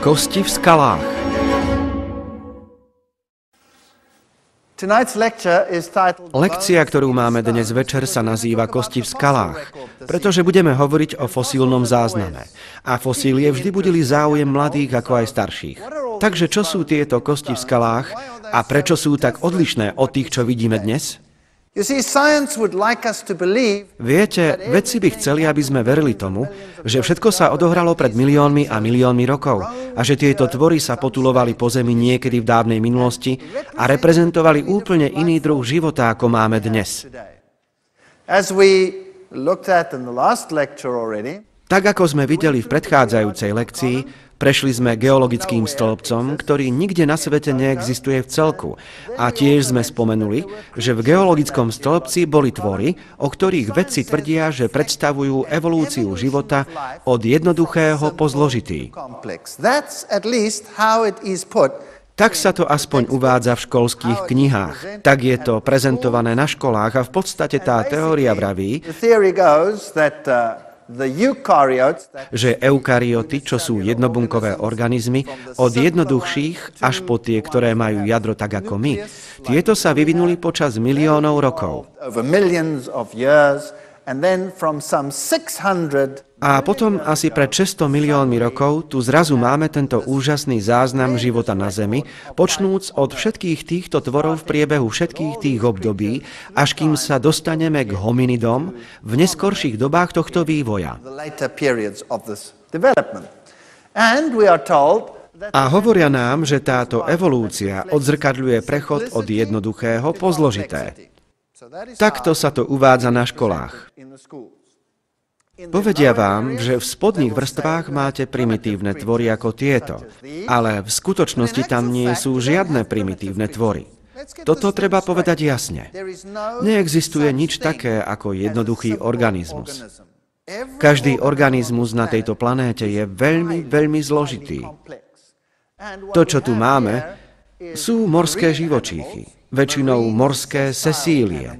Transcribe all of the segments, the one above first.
Kosti v skalách. Lekcia, ktorú máme dnes večer, sa nazýva Kosti v skalách, pretože budeme hovoriť o fosílnom zázname. A fosílie vždy budili záujem mladých ako aj starších. Takže čo sú tieto kosti v skalách a prečo sú tak odlišné od tých, čo vidíme dnes? Viete, vedci by chceli, aby sme verili tomu, že všetko sa odohralo pred miliónmi a miliónmi rokov a že tieto tvory sa potulovali po zemi niekedy v dávnej minulosti a reprezentovali úplne iný druh života, ako máme dnes. Tak ako sme videli v predchádzajúcej lekcii, prešli sme geologickým stĺpcom, ktorý nikde na svete neexistuje v celku. A tiež sme spomenuli, že v geologickom stĺpci boli tvory, o ktorých vedci tvrdia, že predstavujú evolúciu života od jednoduchého po zložitý. Tak sa to aspoň uvádza v školských knihách. Tak je to prezentované na školách a v podstate tá teória vraví, že eukaryoty, čo sú jednobunkové organizmy, od jednoduchších až po tie, ktoré majú jadro tak ako my, tieto sa vyvinuli počas miliónov rokov. A potom asi pred 600 miliónmi rokov tu zrazu máme tento úžasný záznam života na Zemi, počnúc od všetkých týchto tvorov v priebehu všetkých tých období, až kým sa dostaneme k hominidom v neskorších dobách tohto vývoja. A hovoria nám, že táto evolúcia odzrkadľuje prechod od jednoduchého po zložité. Takto sa to uvádza na školách. Povedia vám, že v spodných vrstvách máte primitívne tvory ako tieto, ale v skutočnosti tam nie sú žiadne primitívne tvory. Toto treba povedať jasne. Neexistuje nič také ako jednoduchý organizmus. Každý organizmus na tejto planéte je veľmi, veľmi zložitý. To, čo tu máme, sú morské živočíchy. Väčšinou morské sesílie.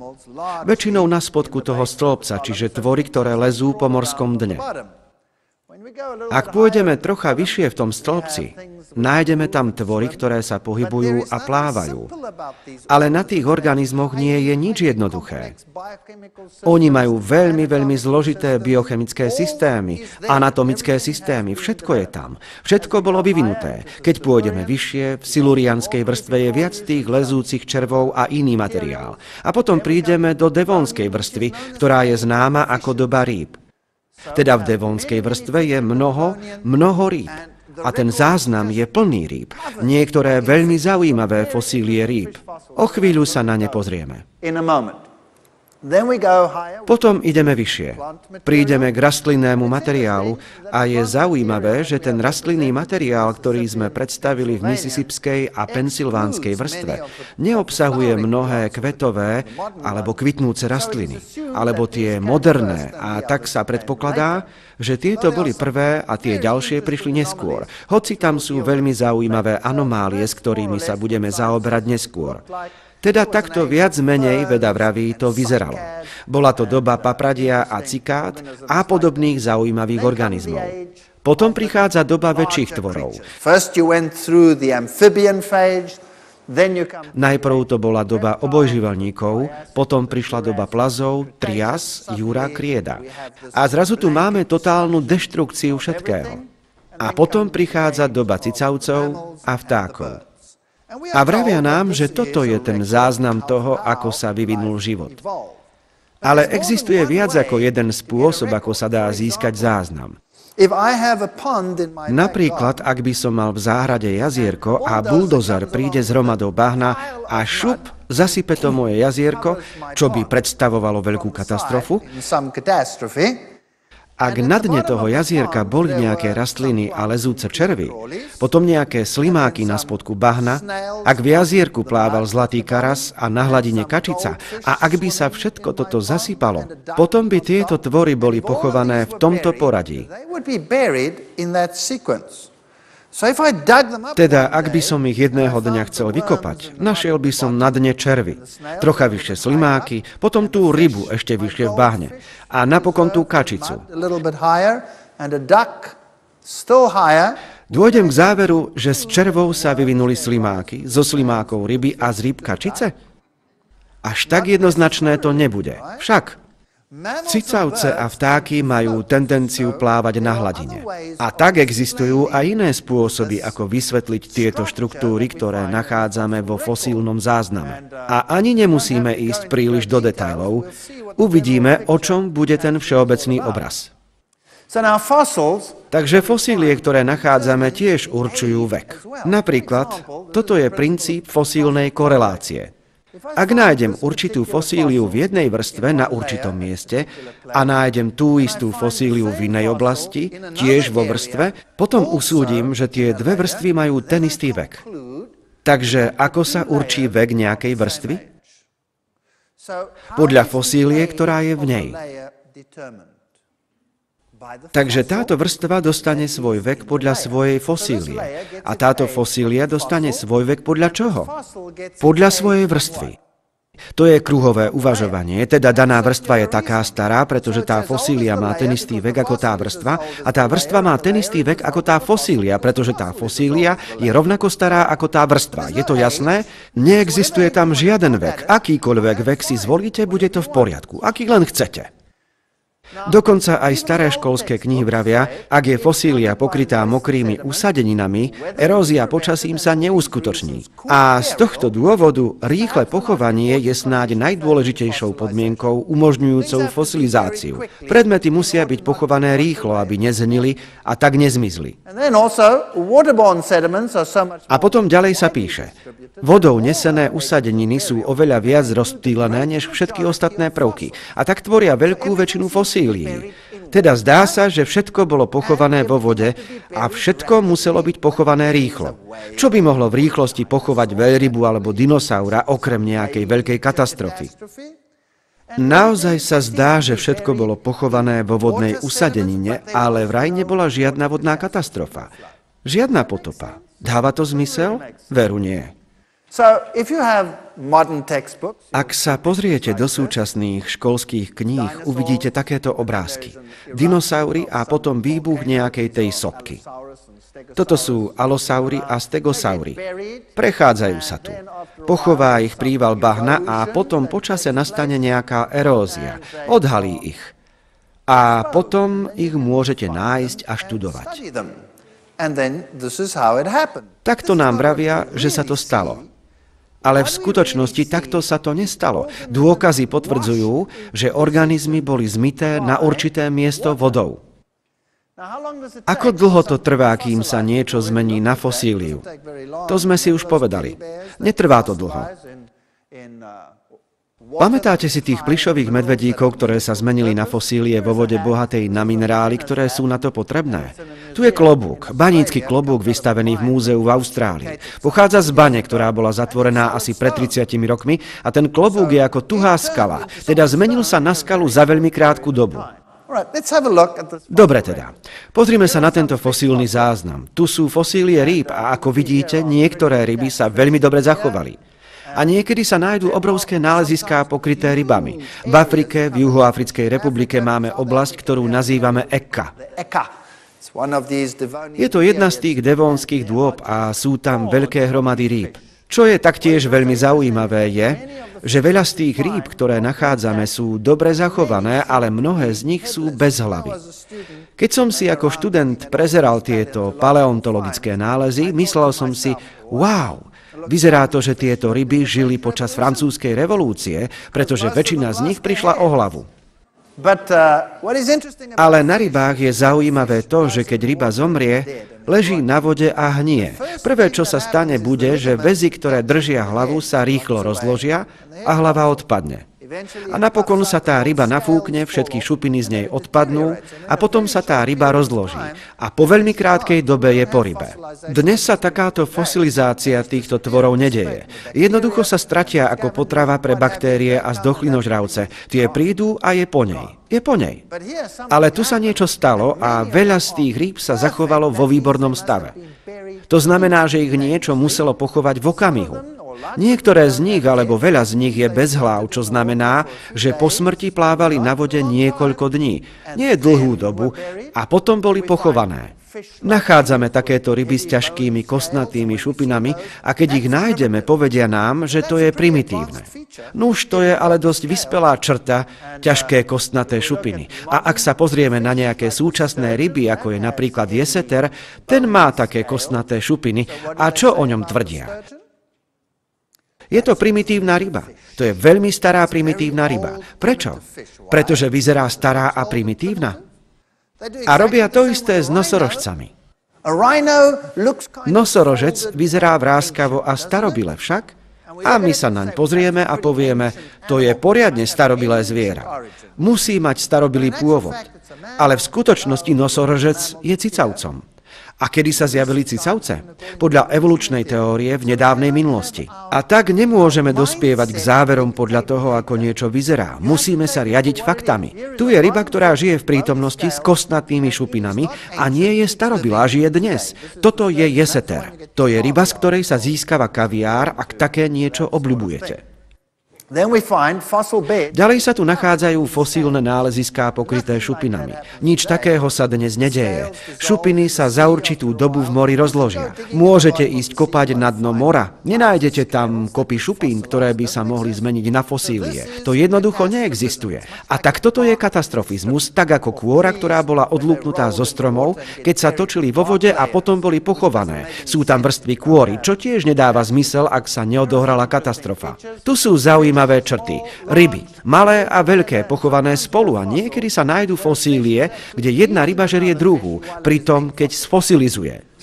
Väčšinou na spodku toho stĺpca, čiže tvory, ktoré lezú po morskom dne. Ak pôjdeme trocha vyššie v tom stĺpci, nájdeme tam tvory, ktoré sa pohybujú a plávajú. Ale na tých organizmoch nie je nič jednoduché. Oni majú veľmi, veľmi zložité biochemické systémy, anatomické systémy, všetko je tam. Všetko bolo vyvinuté. Keď pôjdeme vyššie, v silurianskej vrstve je viac tých lezúcich červov a iný materiál. A potom prídeme do devónskej vrstvy, ktorá je známa ako doba rýb. Teda v devónskej vrstve je mnoho rýb. A ten záznam je plný rýb. Niektoré veľmi zaujímavé fosílie rýb. O chvíľu sa na ne pozrieme. Potom ideme vyššie. Prídeme k rastlinnému materiálu a je zaujímavé, že ten rastlinný materiál, ktorý sme predstavili v Mississipskej a Pensylvánskej vrstve, neobsahuje mnohé kvetové alebo kvitnúce rastliny, alebo tie moderné, a tak sa predpokladá, že tieto boli prvé a tie ďalšie prišli neskôr, hoci tam sú veľmi zaujímavé anomálie, s ktorými sa budeme zaoberať neskôr. Teda takto viac menej, veda vraví, to vyzeralo. Bola to doba papradia a cikát a podobných zaujímavých organizmov. Potom prichádza doba väčších tvorov. Najprv to bola doba obojživelníkov, potom prišla doba plazov, trias, jura, krieda. A zrazu tu máme totálnu deštrukciu všetkého. A potom prichádza doba cicavcov a vtákov. A vravia nám, že toto je ten záznam toho, ako sa vyvinul život. Ale existuje viac ako jeden spôsob, ako sa dá získať záznam. Napríklad, ak by som mal v záhrade jazierko a buldozer príde s hromadou bahna a šup, zasype to moje jazierko, čo by predstavovalo veľkú katastrofu. Ak na dne toho jazierka boli nejaké rastliny a lezúce červy, potom nejaké slimáky na spodku bahna, ak v jazierku plával zlatý karas a na hladine kačica, a ak by sa všetko toto zasypalo, potom by tieto tvory boli pochované v tomto poradí. Teda, ak by som ich jedného dňa chcel vykopať, našiel by som na dne červy, trocha vyššie slimáky, potom tú rybu ešte vyššie v bahne a napokon tú kačicu. Dôjdem k záveru, že z červov sa vyvinuli slimáky, zo slimákov ryby a z rýb kačice? Až tak jednoznačné to nebude. Však cicavce a vtáky majú tendenciu plávať na hladine. A tak existujú aj iné spôsoby, ako vysvetliť tieto štruktúry, ktoré nachádzame vo fosílnom zázname. A ani nemusíme ísť príliš do detailov. Uvidíme, o čom bude ten všeobecný obraz. Takže fosílie, ktoré nachádzame, tiež určujú vek. Napríklad, toto je princíp fosílnej korelácie. Ak nájdem určitú fosíliu v jednej vrstve na určitom mieste a nájdem tú istú fosíliu v inej oblasti, tiež vo vrstve, potom usúdim, že tie dve vrstvy majú ten istý vek. Takže ako sa určí vek nejakej vrstvy? Podľa fosílie, ktorá je v nej. Takže táto vrstva dostane svoj vek podľa svojej fosílie. A táto fosília dostane svoj vek podľa čoho? Podľa svojej vrstvy. To je kruhové uvažovanie, teda daná vrstva je taká stará, pretože tá fosília má ten istý vek ako tá vrstva a tá vrstva má ten istý vek ako tá fosília, pretože tá fosília je rovnako stará ako tá vrstva. Je to jasné? Neexistuje tam žiaden vek. Akýkoľvek vek si zvolíte, bude to v poriadku. Aký len chcete. Dokonca aj staré školské knihy vravia, ak je fosília pokrytá mokrými usadeninami, erózia počasím sa neuskutoční. A z tohto dôvodu rýchle pochovanie je snáď najdôležitejšou podmienkou umožňujúcou fosilizáciu. Predmety musia byť pochované rýchlo, aby nezhnili a tak nezmizli. A potom ďalej sa píše, vodou nesené usadeniny sú oveľa viac rozptýlené než všetky ostatné prvky a tak tvoria veľkú väčšinu fosílií. Teda zdá sa, že všetko bolo pochované vo vode a všetko muselo byť pochované rýchlo. Čo by mohlo v rýchlosti pochovať veľrybu alebo dinosaura okrem nejakej veľkej katastrofy? Naozaj sa zdá, že všetko bolo pochované vo vodnej usadenine, ale vraj nebola žiadna vodná katastrofa. Žiadna potopa. Dáva to zmysel? Veru nie. Ak sa pozriete do súčasných školských kníh, uvidíte takéto obrázky. Dinosaury a potom výbuch nejakej tej sopky. Toto sú alosaury a stegosaury. Prechádzajú sa tu. Pochová ich príval bahna a potom počase nastane nejaká erózia. Odhalí ich. A potom ich môžete nájsť a študovať. Takto nám vravia, že sa to stalo. Ale v skutočnosti takto sa to nestalo. Dôkazy potvrdzujú, že organizmy boli zmyté na určité miesto vodou. Ako dlho to trvá, kým sa niečo zmení na fosíliu? To sme si už povedali. Netrvá to dlho. Pamätáte si tých plyšových medvedíkov, ktoré sa zmenili na fosílie vo vode bohatej na minerály, ktoré sú na to potrebné? Tu je klobúk, banícky klobúk vystavený v múzeu v Austrálii. Pochádza z bane, ktorá bola zatvorená asi pred 30 rokmi a ten klobúk je ako tuhá skala, teda zmenil sa na skalu za veľmi krátku dobu. Dobre teda, pozrime sa na tento fosílny záznam. Tu sú fosílie rýb a ako vidíte, niektoré ryby sa veľmi dobre zachovali. A niekedy sa nájdú obrovské náleziská pokryté rybami. V Afrike, v Juhoafrickej republike máme oblasť, ktorú nazývame Ekka. Je to jedna z tých devónskych dôb a sú tam veľké hromady rýb. Čo je taktiež veľmi zaujímavé je, že veľa z tých rýb, ktoré nachádzame, sú dobre zachované, ale mnohé z nich sú bez hlavy. Keď som si ako študent prezeral tieto paleontologické nálezy, myslel som si, wow, vyzerá to, že tieto ryby žili počas francúzskej revolúcie, pretože väčšina z nich prišla o hlavu. Ale na rybách je zaujímavé to, že keď ryba zomrie, leží na vode a hnie. Prvé, čo sa stane, bude, že väzy, ktoré držia hlavu, sa rýchlo rozložia a hlava odpadne. A napokon sa tá ryba nafúkne, všetky šupiny z nej odpadnú a potom sa tá ryba rozloží. A po veľmi krátkej dobe je po rybe. Dnes sa takáto fosilizácia týchto tvorov nedeje. Jednoducho sa stratia ako potrava pre baktérie a zdochlinožravce. Tie prídu a je po nej. Je po nej. Ale tu sa niečo stalo a veľa z tých rýb sa zachovalo vo výbornom stave. To znamená, že ich niečo muselo pochovať v okamihu. Niektoré z nich, alebo veľa z nich je bez hlav, čo znamená, že po smrti plávali na vode niekoľko dní, nie dlhú dobu, a potom boli pochované. Nachádzame takéto ryby s ťažkými kostnatými šupinami a keď ich nájdeme, povedia nám, že to je primitívne. Nuž, to je ale dosť vyspelá črta, ťažké kostnaté šupiny. A ak sa pozrieme na nejaké súčasné ryby, ako je napríklad jeseter, ten má také kostnaté šupiny. A čo o ňom tvrdia? Je to primitívna ryba. To je veľmi stará primitívna ryba. Prečo? Pretože vyzerá stará a primitívna. A robia to isté s nosorožcami. Nosorožec vyzerá vráskavo a starobile však, a my sa naň pozrieme a povieme, to je poriadne starobilé zviera. Musí mať starobilý pôvod. Ale v skutočnosti nosorožec je cicavcom. A kedy sa zjavili cicavce? Podľa evolučnej teórie v nedávnej minulosti. A tak nemôžeme dospievať k záverom podľa toho, ako niečo vyzerá. Musíme sa riadiť faktami. Tu je ryba, ktorá žije v prítomnosti s kostnatými šupinami a nie je starobilá, žije dnes. Toto je jeseter. To je ryba, z ktorej sa získava kaviár, ak také niečo obľubujete. Ďalej sa tu nachádzajú fosílne náleziská pokryté šupinami. Nič takého sa dnes nedeje. Šupiny sa za určitú dobu v mori rozložia. Môžete ísť kopať na dno mora. Nenájdete tam kopy šupín, ktoré by sa mohli zmeniť na fosílie. To jednoducho neexistuje. A tak toto je katastrofizmus, tak ako kôra, ktorá bola odlúpnutá zo stromov, keď sa točili vo vode a potom boli pochované. Sú tam vrstvy kôry, čo tiež nedáva zmysel, ak sa neodohrala katastrofa. Tu sú zaujímavé črty. Ryby, malé a veľké, pochované spolu a niekedy sa nájdú fosílie, kde jedna ryba žerie druhú, pritom keď sfosilizuje.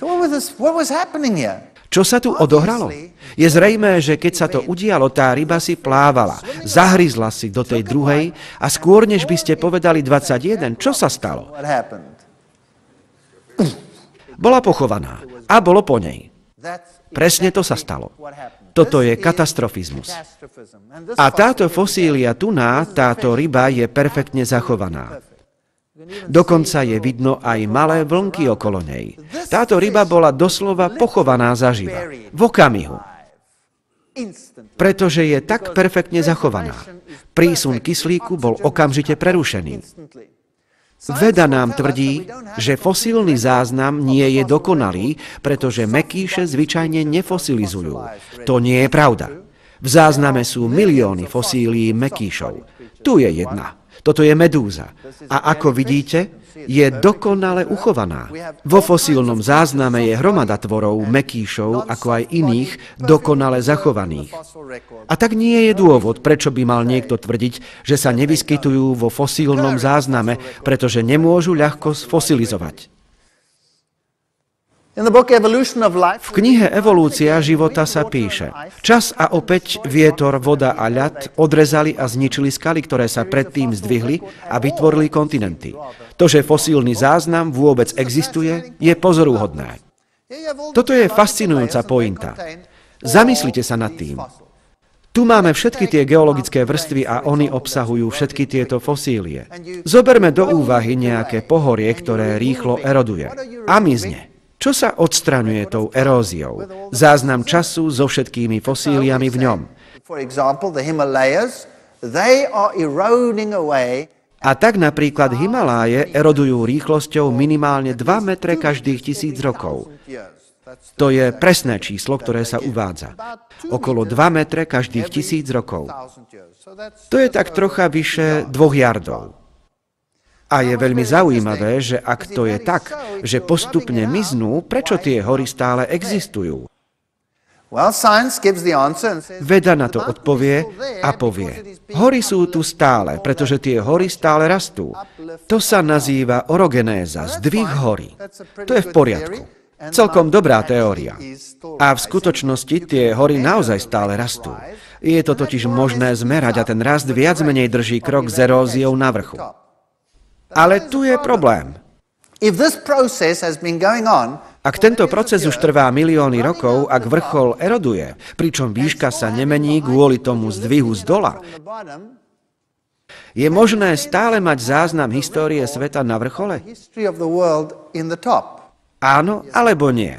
Čo sa tu odohralo? Je zrejmé, že keď sa to udialo, tá ryba si plávala, zahryzla si do tej druhej a skôr, než by ste povedali 21, čo sa stalo? Bola pochovaná a bolo po nej. Presne to sa stalo. Toto je katastrofizmus. A táto fosília tuná, táto ryba je perfektne zachovaná. Dokonca je vidno aj malé vlnky okolo nej. Táto ryba bola doslova pochovaná zaživa. V okamihu. Pretože je tak perfektne zachovaná. Prísun kyslíku bol okamžite prerušený. Veda nám tvrdí, že fosílny záznam nie je dokonalý, pretože mäkkýše zvyčajne nefosilizujú. To nie je pravda. V zázname sú milióny fosílií mäkkýšov. Tu je jedna. Toto je medúza. A ako vidíte, je dokonale uchovaná. Vo fosílnom zázname je hromada tvorov, mäkkýšov, ako aj iných, dokonale zachovaných. A tak nie je dôvod, prečo by mal niekto tvrdiť, že sa nevyskytujú vo fosílnom zázname, pretože nemôžu ľahko sfosilizovať. V knihe Evolúcia života sa píše: čas a opäť vietor, voda a ľad odrezali a zničili skaly, ktoré sa predtým zdvihli a vytvorili kontinenty. To, že fosílny záznam vôbec existuje, je pozoruhodné. Toto je fascinujúca pointa. Zamyslite sa nad tým. Tu máme všetky tie geologické vrstvy a oni obsahujú všetky tieto fosílie. Zoberme do úvahy nejaké pohorie, ktoré rýchlo eroduje a mizne. Čo sa odstraňuje tou eróziou? Záznam času so všetkými fosíliami v ňom. A tak napríklad Himaláje erodujú rýchlosťou minimálne 2 metre každých 1000 rokov. To je presné číslo, ktoré sa uvádza. Okolo 2 metre každých 1000 rokov. To je tak trocha vyše 2 jardov. A je veľmi zaujímavé, že ak to je tak, že postupne miznú, prečo tie hory stále existujú? Veda na to odpovie a povie: hory sú tu stále, pretože tie hory stále rastú. To sa nazýva orogenéza, zdvih hory. To je v poriadku. Celkom dobrá teória. A v skutočnosti tie hory naozaj stále rastú. Je to totiž možné zmerať a ten rast viac menej drží krok s eróziou na vrchu. Ale tu je problém. Ak tento proces už trvá milióny rokov, ak vrchol eroduje, pričom výška sa nemení kvôli tomu zdvihu z dola, je možné stále mať záznam histórie sveta na vrchole? Áno alebo nie?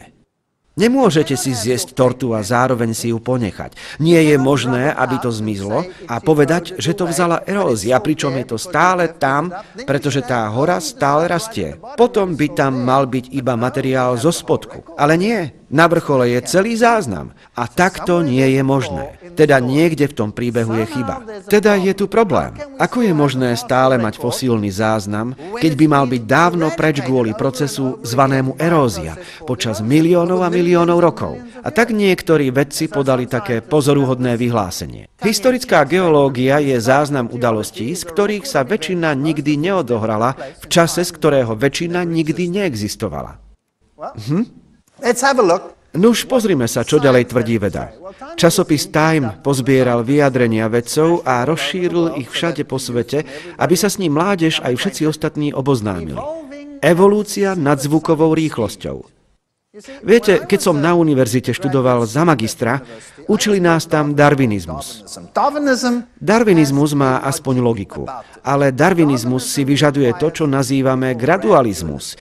Nemôžete si zjesť tortu a zároveň si ju ponechať. Nie je možné, aby to zmizlo a povedať, že to vzala erózia, pričom je to stále tam, pretože tá hora stále rastie. Potom by tam mal byť iba materiál zo spodku. Ale nie, na vrchole je celý záznam. A takto nie je možné. Teda niekde v tom príbehu je chyba. Teda je tu problém. Ako je možné stále mať fosílny záznam, keď by mal byť dávno preč kvôli procesu zvanému erózia počas miliónov a miliónov rokov? A tak niektorí vedci podali také pozoruhodné vyhlásenie. Historická geológia je záznam udalostí, z ktorých sa väčšina nikdy neodohrala v čase, z ktorého väčšina nikdy neexistovala. Nuž, pozrime sa, čo ďalej tvrdí veda. Časopis Time pozbieral vyjadrenia vedcov a rozšíril ich všade po svete, aby sa s ním mládež aj všetci ostatní oboznámili. Evolúcia nadzvukovou rýchlosťou. Viete, keď som na univerzite študoval za magistra, učili nás tam darwinizmus. Darwinizmus má aspoň logiku, ale darwinizmus si vyžaduje to, čo nazývame gradualizmus.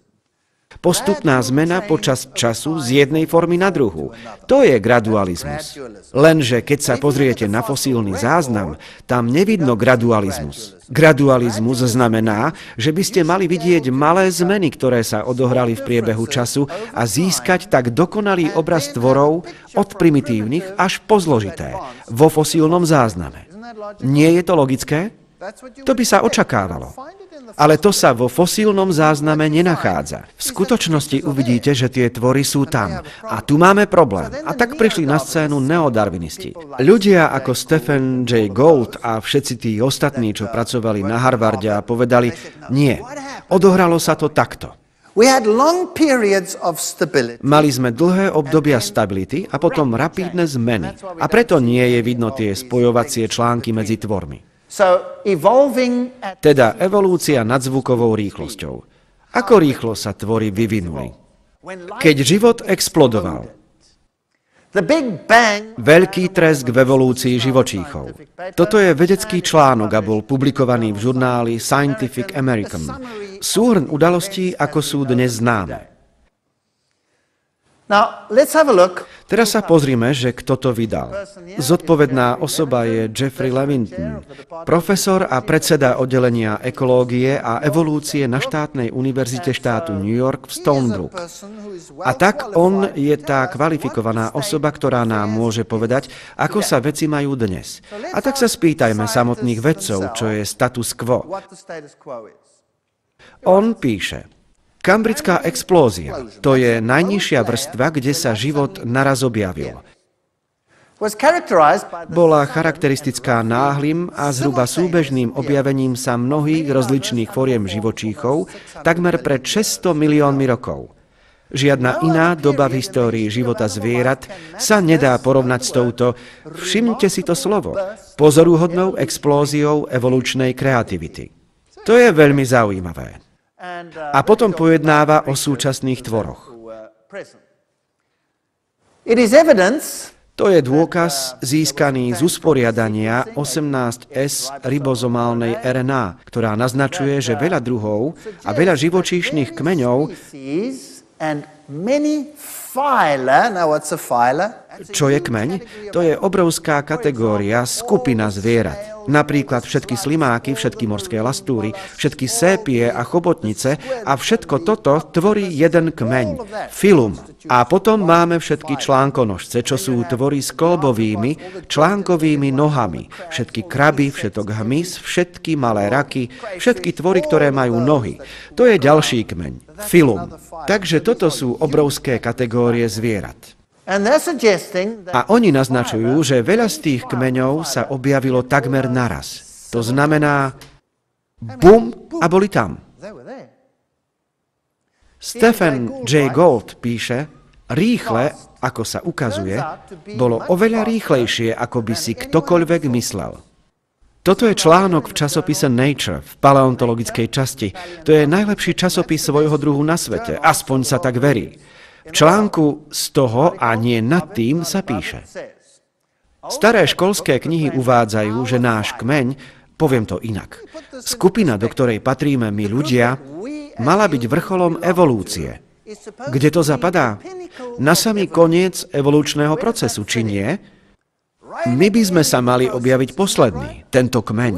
Postupná zmena počas času z jednej formy na druhú. To je gradualizmus. Lenže keď sa pozriete na fosílny záznam, tam nevidno gradualizmus. Gradualizmus znamená, že by ste mali vidieť malé zmeny, ktoré sa odohrali v priebehu času a získať tak dokonalý obraz tvorov od primitívnych až po zložité vo fosílnom zázname. Nie je to logické? To by sa očakávalo. Ale to sa vo fosílnom zázname nenachádza. V skutočnosti uvidíte, že tie tvory sú tam. A tu máme problém. A tak prišli na scénu neodarwinisti. Ľudia ako Stephen Jay Gould a všetci tí ostatní, čo pracovali na Harvarde a povedali, nie, odohralo sa to takto. Mali sme dlhé obdobia stability a potom rapídne zmeny. A preto nie je vidno tie spojovacie články medzi tvormi. Teda evolúcia nadzvukovou rýchlosťou. Ako rýchlo sa tvory vyvinuli? Keď život explodoval. Veľký tresk v evolúcii živočíchov. Toto je vedecký článok a bol publikovaný v žurnáli Scientific American. Súhrn udalostí, ako sú dnes známe. Teraz sa pozrime, že kto to vydal. Zodpovedná osoba je Jeffrey Levington, profesor a predseda oddelenia ekológie a evolúcie na štátnej univerzite štátu New York v Stony Brook. A tak on je tá kvalifikovaná osoba, ktorá nám môže povedať, ako sa veci majú dnes. A tak sa spýtajme samotných vedcov, čo je status quo. On píše: Kambrická explózia, to je najnižšia vrstva, kde sa život naraz objavil. Bola charakteristická náhlym a zhruba súbežným objavením sa mnohých rozličných foriem živočíchov takmer pred 600 miliónmi rokov. Žiadna iná doba v histórii života zvierat sa nedá porovnať s touto, všimnite si to slovo, pozoruhodnou explóziou evolučnej kreativity. To je veľmi zaujímavé. A potom pojednáva o súčasných tvoroch. To je dôkaz získaný z usporiadania 18S ribozomálnej RNA, ktorá naznačuje, že veľa druhov a veľa živočíšnych kmeňov. Čo je kmeň? To je obrovská kategória, skupina zvierat. Napríklad všetky slimáky, všetky morské lastúry, všetky sépie a chobotnice a všetko toto tvorí jeden kmeň, filum. A potom máme všetky článkonožce, čo sú tvory s kolbovými, článkovými nohami, všetky kraby, všetok hmyz, všetky malé raky, všetky tvory, ktoré majú nohy. To je ďalší kmeň, filum. Takže toto sú obrovské kategórie zvierat. A oni naznačujú, že veľa z tých kmeňov sa objavilo takmer naraz. To znamená, bum, a boli tam. Stephen Jay Gould píše, rýchle, ako sa ukazuje, bolo oveľa rýchlejšie, ako by si ktokoľvek myslel. Toto je článok v časopise Nature, v paleontologickej časti. To je najlepší časopis svojho druhu na svete, aspoň sa tak verí. V článku z toho a nie nad tým sa píše. Staré školské knihy uvádzajú, že náš kmeň, poviem to inak, skupina, do ktorej patríme my ľudia, mala byť vrcholom evolúcie. Kde to zapadá? na samý koniec evolučného procesu, či nie? My by sme sa mali objaviť posledný, tento kmeň.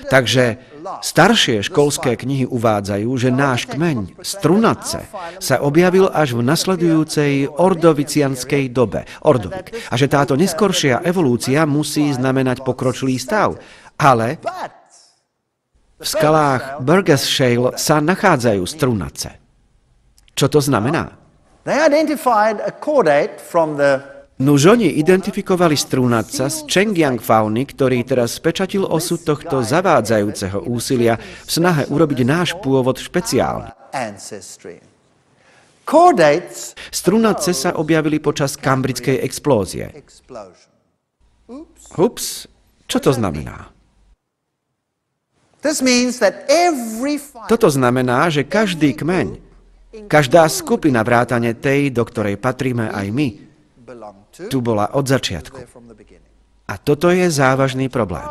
Takže staršie školské knihy uvádzajú, že náš kmeň, strunatce, sa objavil až v nasledujúcej ordovicianskej dobe, ordovik, a že táto neskoršia evolúcia musí znamenať pokročilý stav. Ale v skalách Burgess Shale sa nachádzajú strunatce. Čo to znamená? Nuž oni identifikovali strúnatca z Chengjiang fauny, ktorý teraz spečatil osud tohto zavádzajúceho úsilia v snahe urobiť náš pôvod špeciálny. Strúnatce sa objavili počas kambridskej explózie. Ups, čo to znamená? Toto znamená, že každý kmeň, každá skupina vrátane tej, do ktorej patríme aj my, tu bola od začiatku. A toto je závažný problém.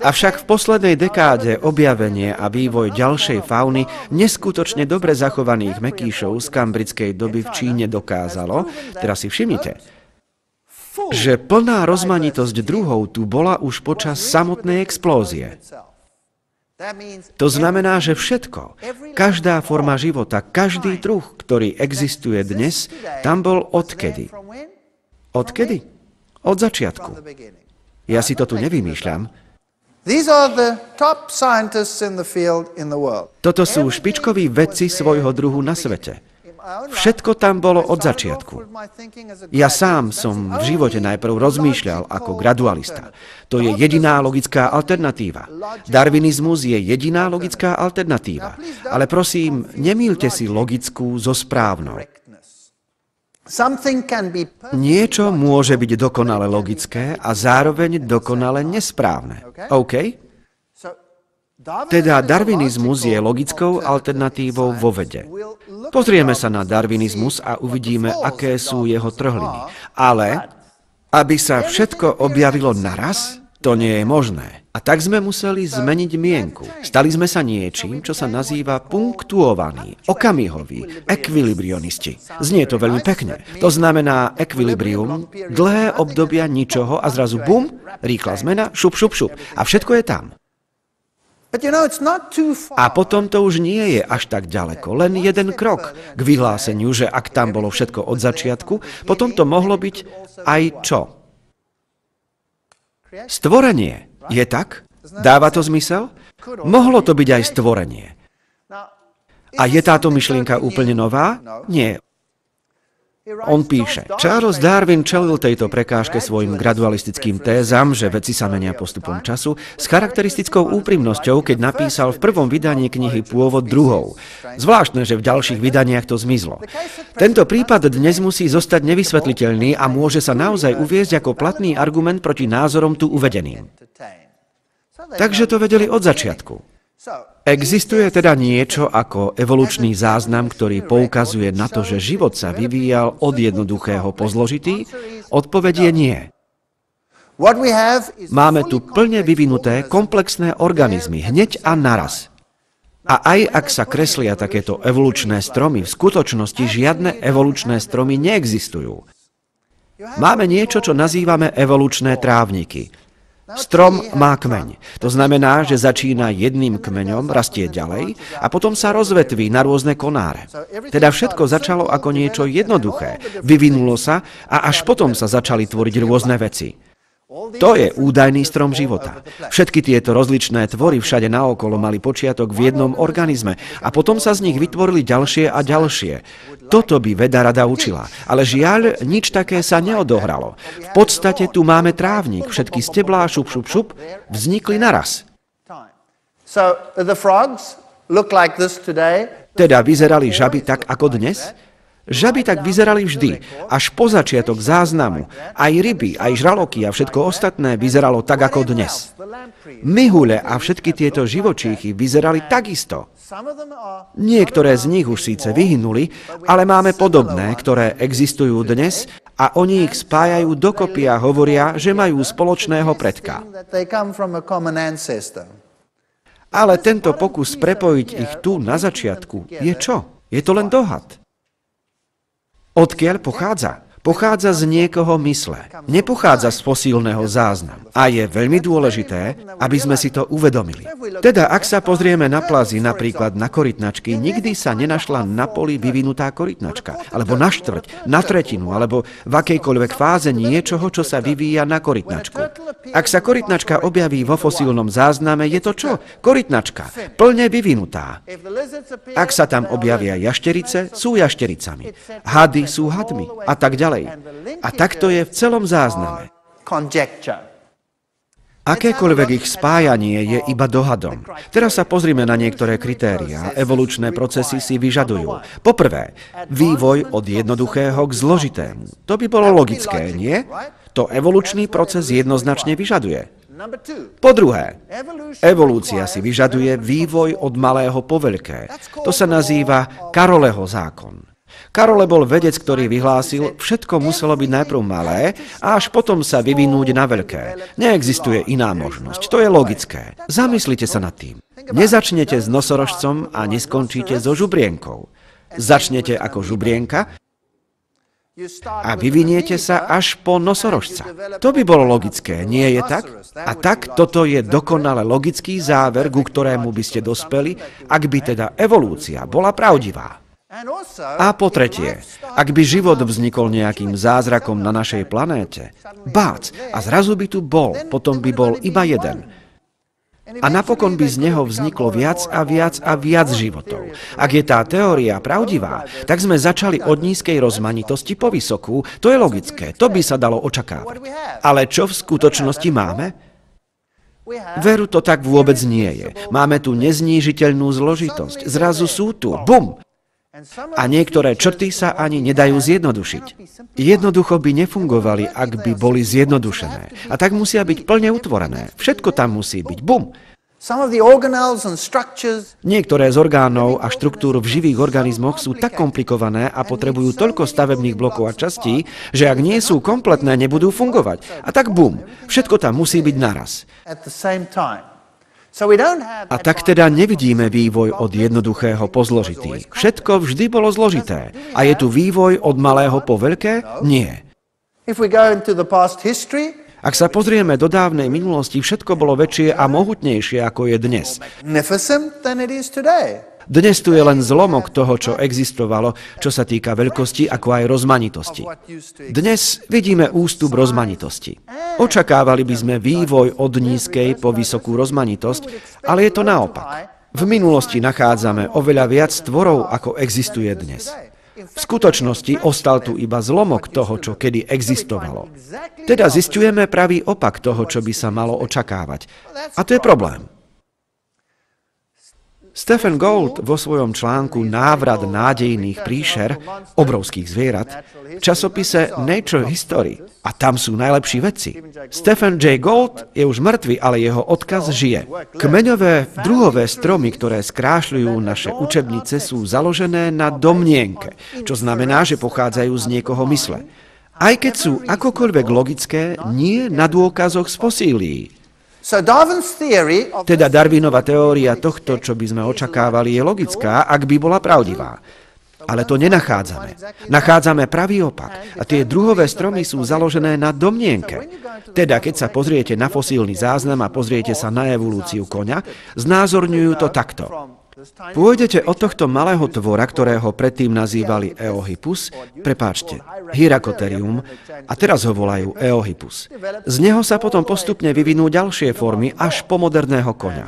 Avšak v poslednej dekáde objavenie a vývoj ďalšej fauny neskutočne dobre zachovaných mekýšov z kambridskej doby v Číne dokázalo, teraz si všimnite, že plná rozmanitosť druhov tu bola už počas samotnej explózie. To znamená, že všetko, každá forma života, každý druh, ktorý existuje dnes, tam bol odkedy? Odkedy? Od začiatku. Ja si to tu nevymýšľam. Toto sú špičkoví vedci svojho druhu na svete. Všetko tam bolo od začiatku. Ja sám som v živote najprv rozmýšľal ako gradualista. To je jediná logická alternatíva. Darwinizmus je jediná logická alternatíva. Ale prosím, nemýlte si logickú so správnou. Niečo môže byť dokonale logické a zároveň dokonale nesprávne. OK? Teda darwinizmus je logickou alternatívou vo vede. Pozrieme sa na darwinizmus a uvidíme, aké sú jeho trhliny. Ale aby sa všetko objavilo naraz, to nie je možné. A tak sme museli zmeniť mienku. Stali sme sa niečím, čo sa nazýva punktuovaní, okamihoví, ekvilibrionisti. Znie to veľmi pekne. To znamená ekvilibrium, dlhé obdobia ničoho a zrazu bum, rýchla zmena, šup, šup, šup. A všetko je tam. A potom to už nie je až tak ďaleko, len jeden krok k vyhláseniu, že ak tam bolo všetko od začiatku, potom to mohlo byť aj čo? Stvorenie. Je tak? Dáva to zmysel? Mohlo to byť aj stvorenie. A je táto myšlienka úplne nová? Nie. On píše, Charles Darwin čelil tejto prekážke svojim gradualistickým tézam, že veci sa menia postupom času, s charakteristickou úprimnosťou, keď napísal v prvom vydaní knihy Pôvod druhov. Zvláštne, že v ďalších vydaniach to zmizlo. Tento prípad dnes musí zostať nevysvetliteľný a môže sa naozaj uviesť ako platný argument proti názorom tu uvedeným. Takže to vedeli od začiatku. Existuje teda niečo ako evolučný záznam, ktorý poukazuje na to, že život sa vyvíjal od jednoduchého po zložitý? Odpoveď je nie. Máme tu plne vyvinuté komplexné organizmy, hneď a naraz. A aj ak sa kreslia takéto evolučné stromy, v skutočnosti žiadne evolučné stromy neexistujú. Máme niečo, čo nazývame evolučné trávniky. Strom má kmeň. To znamená, že začína jedným kmeňom, rastie ďalej a potom sa rozvetví na rôzne konáre. Teda všetko začalo ako niečo jednoduché, vyvinulo sa a až potom sa začali tvoriť rôzne veci. To je údajný strom života. Všetky tieto rozličné tvory všade naokolo mali počiatok v jednom organizme a potom sa z nich vytvorili ďalšie a ďalšie. Toto by veda rada učila, ale žiaľ, nič také sa neodohralo. V podstate tu máme trávnik, všetky steblá, šup, šup, šup, vznikli naraz. Teda vyzerali žaby tak ako dnes? Žaby tak vyzerali vždy, až po začiatok záznamu. Aj ryby, aj žraloky a všetko ostatné vyzeralo tak ako dnes. Myhule a všetky tieto živočíchy vyzerali takisto. Niektoré z nich už síce vyhynuli, ale máme podobné, ktoré existujú dnes a oni ich spájajú dokopy a hovoria, že majú spoločného predka. Ale tento pokus prepojiť ich tu na začiatku je čo? Je to len dohad. Odkiaľ pochádza? Pochádza z niekoho mysle. Nepochádza z fosílneho záznamu. A je veľmi dôležité, aby sme si to uvedomili. Teda, ak sa pozrieme na plazy, napríklad na korytnačky, nikdy sa nenašla na poli vyvinutá korytnačka, alebo na štvrť, na tretinu, alebo v akejkoľvek fáze niečoho, čo sa vyvíja na korytnačku. Ak sa korytnačka objaví vo fosílnom zázname, je to čo? Korytnačka, plne vyvinutá. Ak sa tam objavia jašterice, sú jaštericami. Hady sú hadmi a tak ďalej. A takto je v celom zázname. Akékoľvek ich spájanie je iba dohadom. Teraz sa pozrime na niektoré kritériá. Evolučné procesy si vyžadujú. Poprvé, vývoj od jednoduchého k zložitému. To by bolo logické, nie? To evolučný proces jednoznačne vyžaduje. Po druhé, evolúcia si vyžaduje vývoj od malého po veľké. To sa nazýva Karoleho zákon. Karole bol vedec, ktorý vyhlásil, všetko muselo byť najprv malé a až potom sa vyvinúť na veľké. Neexistuje iná možnosť, to je logické. Zamyslite sa nad tým. Nezačnete s nosorožcom a neskončíte so žubrienkou. Začnete ako žubrienka a vyviniete sa až po nosorožca. To by bolo logické, nie je tak? A tak toto je dokonale logický záver, ku ktorému by ste dospeli, ak by teda evolúcia bola pravdivá. A po tretie, ak by život vznikol nejakým zázrakom na našej planéte, bác, a zrazu by tu bol, potom by bol iba jeden. A napokon by z neho vzniklo viac a viac a viac životov. Ak je tá teória pravdivá, tak sme začali od nízkej rozmanitosti po vysokú, to je logické, to by sa dalo očakávať. Ale čo v skutočnosti máme? Veru, to tak vôbec nie je. Máme tu neznížiteľnú zložitosť. Zrazu sú tu, bum! A niektoré črty sa ani nedajú zjednodušiť. Jednoducho by nefungovali, ak by boli zjednodušené. A tak musia byť plne utvorené. Všetko tam musí byť. Bum! Niektoré z orgánov a štruktúr v živých organizmoch sú tak komplikované a potrebujú toľko stavebných blokov a častí, že ak nie sú kompletné, nebudú fungovať. A tak bum! Všetko tam musí byť naraz. A tak teda nevidíme vývoj od jednoduchého po zložitý. Všetko vždy bolo zložité. A je tu vývoj od malého po veľké? Nie. Ak sa pozrieme do dávnej minulosti, všetko bolo väčšie a mohutnejšie, ako je dnes. Dnes tu je len zlomok toho, čo existovalo, čo sa týka veľkosti, ako aj rozmanitosti. Dnes vidíme ústup rozmanitosti. Očakávali by sme vývoj od nízkej po vysokú rozmanitosť, ale je to naopak. V minulosti nachádzame oveľa viac tvorov, ako existuje dnes. V skutočnosti ostal tu iba zlomok toho, čo kedy existovalo. Teda zisťujeme pravý opak toho, čo by sa malo očakávať. A to je problém. Stephen Gould vo svojom článku Návrat nádejných príšer, obrovských zvierat, v časopise Nature History, a tam sú najlepší vedci. Stephen J. Gould je už mŕtvy, ale jeho odkaz žije. Kmeňové druhové stromy, ktoré skrášľujú naše učebnice, sú založené na domnienke, čo znamená, že pochádzajú z niekoho mysle. Aj keď sú akokoľvek logické, nie na dôkazoch z fosílií. Teda Darwinova teória tohto, čo by sme očakávali, je logická, ak by bola pravdivá. Ale to nenachádzame. Nachádzame pravý opak. A tie druhové stromy sú založené na domnienke. Teda, keď sa pozriete na fosílny záznam a pozriete sa na evolúciu koňa, znázorňujú to takto. Pôjdete od tohto malého tvora, ktorého predtým nazývali Eohippus, prepáčte, Hyracotherium, a teraz ho volajú Eohippus. Z neho sa potom postupne vyvinú ďalšie formy až po moderného koňa.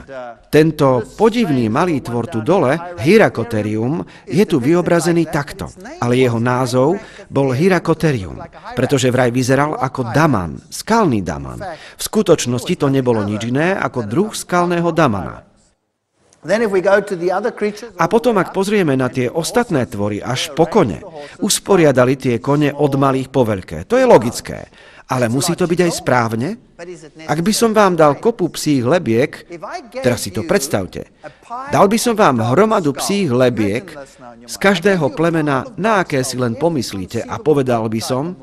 Tento podivný malý tvor tu dole, Hyracotherium, je tu vyobrazený takto, ale jeho názov bol Hyracotherium, pretože vraj vyzeral ako daman, skalný daman. V skutočnosti to nebolo nič iné ako druh skalného damana. A potom, ak pozrieme na tie ostatné tvory až po kone, usporiadali tie kone od malých po veľké. To je logické. Ale musí to byť aj správne? Ak by som vám dal kopu psích lebiek, teraz si to predstavte, dal by som vám hromadu psích lebiek z každého plemena, na aké si len pomyslíte, a povedal by som,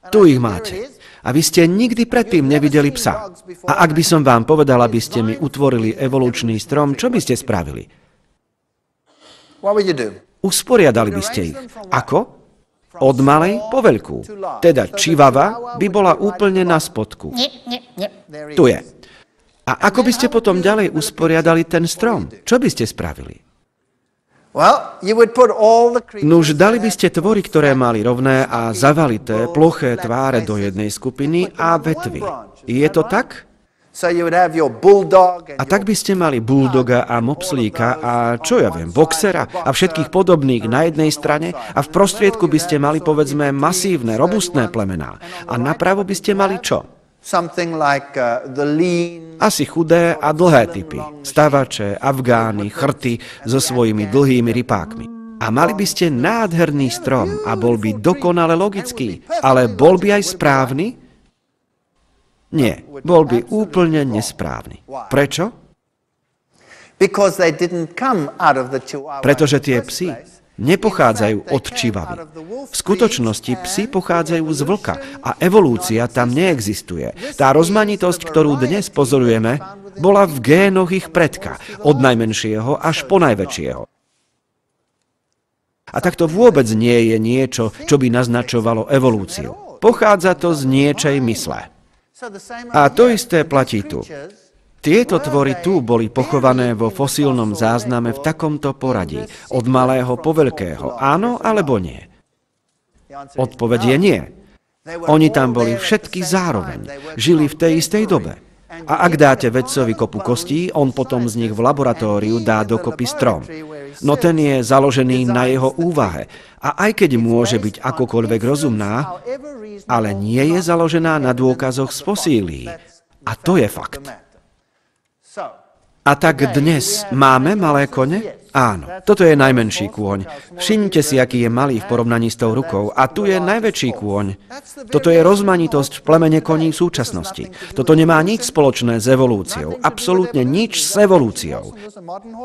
tu ich máte. A vy ste nikdy predtým nevideli psa. A ak by som vám povedal, aby ste mi utvorili evolučný strom, čo by ste spravili? Usporiadali by ste ich. Ako? Od malej po veľkú. Teda čivava by bola úplne na spodku. Tu je. A ako by ste potom ďalej usporiadali ten strom? Čo by ste spravili? Nuž dali by ste tvory, ktoré mali rovné a zavalité, ploché tváre do jednej skupiny a vetvy. Je to tak? A tak by ste mali buldoga a mopslíka a čo ja viem, boxera a všetkých podobných na jednej strane a v prostriedku by ste mali povedzme masívne, robustné plemená. A napravo by ste mali čo? Asi chudé a dlhé typy. Stavače, Afgány, chrty so svojimi dlhými rypákmi. A mali by ste nádherný strom a bol by dokonale logický. Ale bol by aj správny? Nie, bol by úplne nesprávny. Prečo? Pretože tie psy nepochádzajú od čivavy. V skutočnosti psi pochádzajú z vlka a evolúcia tam neexistuje. Tá rozmanitosť, ktorú dnes pozorujeme, bola v génoch ich predka, od najmenšieho až po najväčšieho. A tak to vôbec nie je niečo, čo by naznačovalo evolúciu. Pochádza to z niečej mysle. A to isté platí tu. Tieto tvory tu boli pochované vo fosílnom zázname v takomto poradí, od malého po veľkého, áno alebo nie? Odpoveď je nie. Oni tam boli všetky zároveň, žili v tej istej dobe. A ak dáte vedcovi kopu kostí, on potom z nich v laboratóriu dá dokopy strom. No ten je založený na jeho úvahe. A aj keď môže byť akokoľvek rozumná, ale nie je založená na dôkazoch z fosílií. A to je fakt. A tak dnes máme malé kone? Áno, toto je najmenší kôň. Všimnite si, aký je malý v porovnaní s tou rukou. A tu je najväčší kôň. Toto je rozmanitosť v plemene koní v súčasnosti. Toto nemá nič spoločné s evolúciou. Absolútne nič s evolúciou.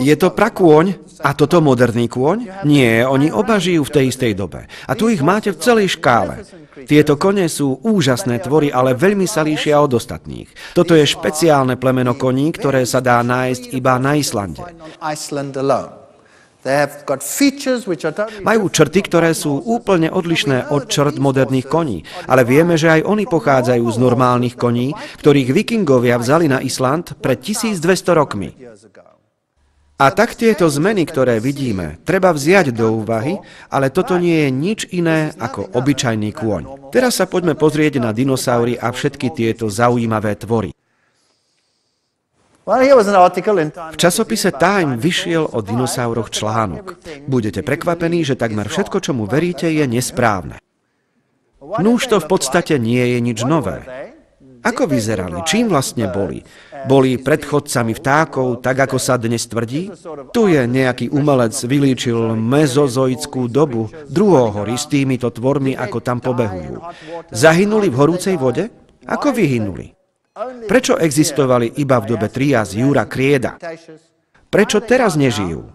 Je to prakôň? A toto moderný kôň? Nie, oni oba žijú v tej istej dobe. A tu ich máte v celej škále. Tieto kone sú úžasné tvory, ale veľmi sa líšia od ostatných. Toto je špeciálne plemeno koní, ktoré sa dá nájsť iba na Islande. Majú črty, ktoré sú úplne odlišné od črt moderných koní, ale vieme, že aj oni pochádzajú z normálnych koní, ktorých vikingovia vzali na Island pred 1200 rokmi. A tak tieto zmeny, ktoré vidíme, treba vziať do úvahy, ale toto nie je nič iné ako obyčajný kôň. Teraz sa poďme pozrieť na dinosaury a všetky tieto zaujímavé tvory. V časopise Time vyšiel o dinosauroch článok. Budete prekvapení, že takmer všetko, čomu veríte, je nesprávne. Núž to v podstate nie je nič nové. Ako vyzerali? Čím vlastne boli? Boli predchodcami vtákov, tak ako sa dnes tvrdí? Tu je nejaký umelec vylíčil mezozoickú dobu druhohory s týmito tvormi, ako tam pobehujú. Zahynuli v horúcej vode? Ako vyhynuli? Prečo existovali iba v dobe triáz Jura Krieda? Prečo teraz nežijú?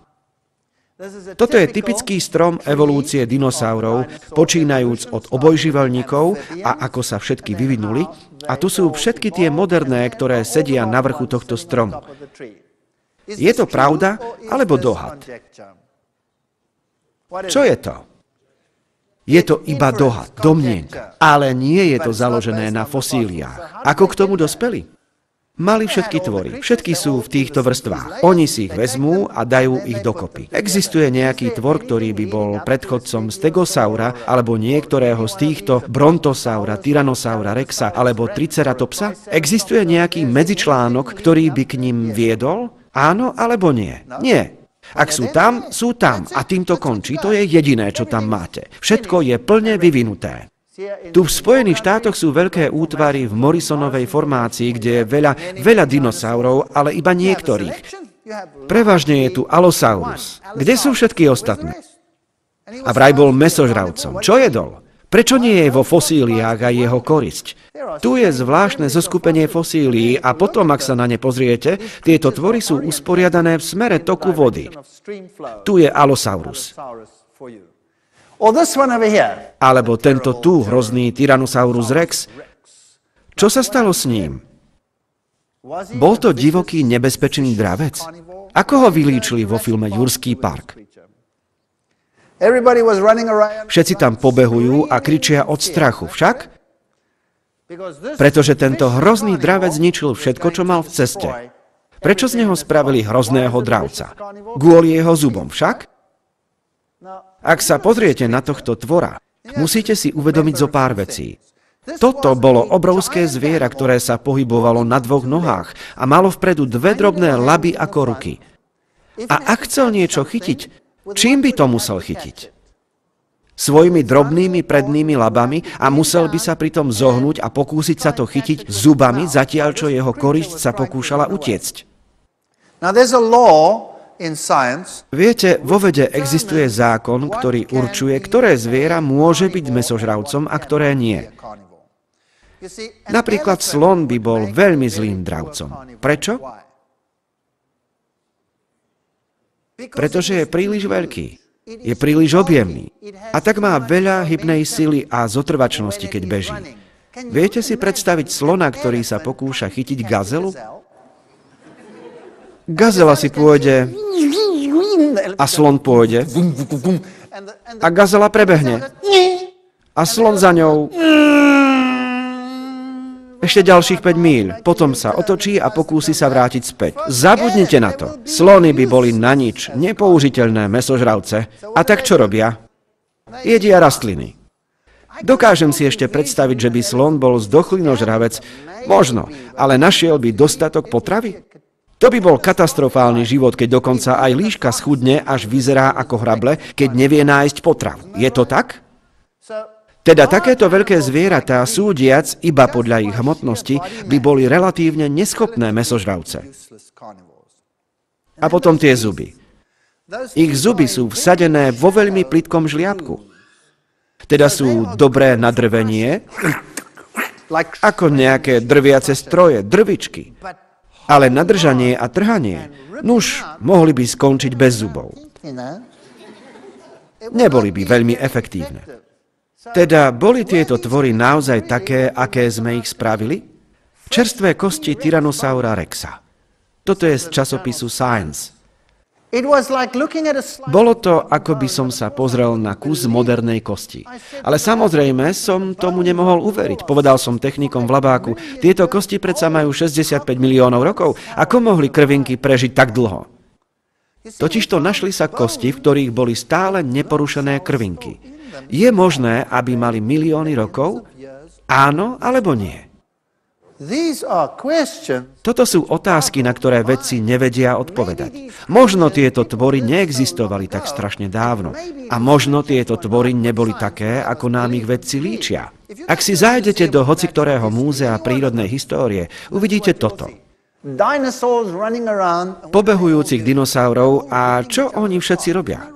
Toto je typický strom evolúcie dinosaurov, počínajúc od obojživelníkov a ako sa všetky vyvinuli. A tu sú všetky tie moderné, ktoré sedia na vrchu tohto stromu. Je to pravda alebo dohad? Čo je to? Je to iba dohad, domnienka, ale nie je to založené na fosíliách. Ako k tomu dospeli? Mali všetky tvory, všetky sú v týchto vrstvách. Oni si ich vezmú a dajú ich dokopy. Existuje nejaký tvor, ktorý by bol predchodcom stegosaura alebo niektorého z týchto brontosaura, tyrannosaura rexa alebo triceratopsa? Existuje nejaký medzičlánok, ktorý by k ním viedol? Áno alebo nie? Nie. Ak sú tam, sú tam a týmto končí. To je jediné, čo tam máte. Všetko je plne vyvinuté. Tu v Spojených štátoch sú veľké útvary v Morrisonovej formácii, kde je veľa dinosaurov, ale iba niektorých. Prevažne je tu Allosaurus. Kde sú všetky ostatné? A vraj bol mäsožravcom. Čo jedol? Prečo nie je vo fosíliách aj jeho korisť? Tu je zvláštne zoskupenie fosílií a potom, ak sa na ne pozriete, tieto tvory sú usporiadané v smere toku vody. Tu je Allosaurus. Alebo tento tu hrozný Tyrannosaurus rex. Čo sa stalo s ním? Bol to divoký nebezpečný dravec? Ako ho vylíčili vo filme Jurský park? Všetci tam pobehujú a kričia od strachu. Však? Pretože tento hrozný dravec zničil všetko, čo mal v ceste. Prečo z neho spravili hrozného dravca? Kvôli jeho zubom. Však? Ak sa pozriete na tohto tvora, musíte si uvedomiť zo pár vecí. Toto bolo obrovské zviera, ktoré sa pohybovalo na dvoch nohách a malo vpredu dve drobné laby ako ruky. A ak chcel niečo chytiť, čím by to musel chytiť? Svojimi drobnými prednými labami a musel by sa pritom zohnúť a pokúsiť sa to chytiť zubami, zatiaľ čo jeho korisť sa pokúšala utiecť. Viete, vo vede existuje zákon, ktorý určuje, ktoré zviera môže byť mäsožravcom a ktoré nie. Napríklad slon by bol veľmi zlým dravcom. Prečo? Pretože je príliš veľký. Je príliš objemný. A tak má veľa hybnej sily a zotrvačnosti, keď beží. Viete si predstaviť slona, ktorý sa pokúša chytiť gazelu? Gazela si pôjde a slon pôjde a gazela prebehne a slon za ňou ešte ďalších 5 míľ. Potom sa otočí a pokúsi sa vrátiť späť. Zabudnite na to. Slony by boli na nič, nepoužiteľné mäsožravce. A tak čo robia? Jedia rastliny. Dokážem si ešte predstaviť, že by slon bol zdochlinožravec. Možno, ale našiel by dostatok potravy? To by bol katastrofálny život, keď dokonca aj líška schudne, až vyzerá ako hrable, keď nevie nájsť potravu. Je to tak? Teda takéto veľké zvieratá, súdiac iba podľa ich hmotnosti, by boli relatívne neschopné mäsožravce. A potom tie zuby. Ich zuby sú vsadené vo veľmi plitkom žliabku. Teda sú dobré na drvenie, ako nejaké drviace stroje, drvičky. Ale na držanie a trhanie, nuž, mohli by skončiť bez zubov. Neboli by veľmi efektívne. Teda boli tieto tvory naozaj také, aké sme ich spravili? Čerstvé kosti Tyrannosaura rexa. Toto je z časopisu Science. Bolo to, ako by som sa pozrel na kus modernej kosti. Ale samozrejme som tomu nemohol uveriť. Povedal som technikom v labáku, tieto kosti predsa majú 65 miliónov rokov. Ako mohli krvinky prežiť tak dlho? Totižto našli sa kosti, v ktorých boli stále neporušené krvinky. Je možné, aby mali milióny rokov? Áno alebo nie? Toto sú otázky, na ktoré vedci nevedia odpovedať. Možno tieto tvory neexistovali tak strašne dávno. A možno tieto tvory neboli také, ako nám ich vedci líčia. Ak si zájdete do hociktorého múzea prírodnej histórie, uvidíte toto. Pobehujúcich dinosaurov a čo oni všetci robia?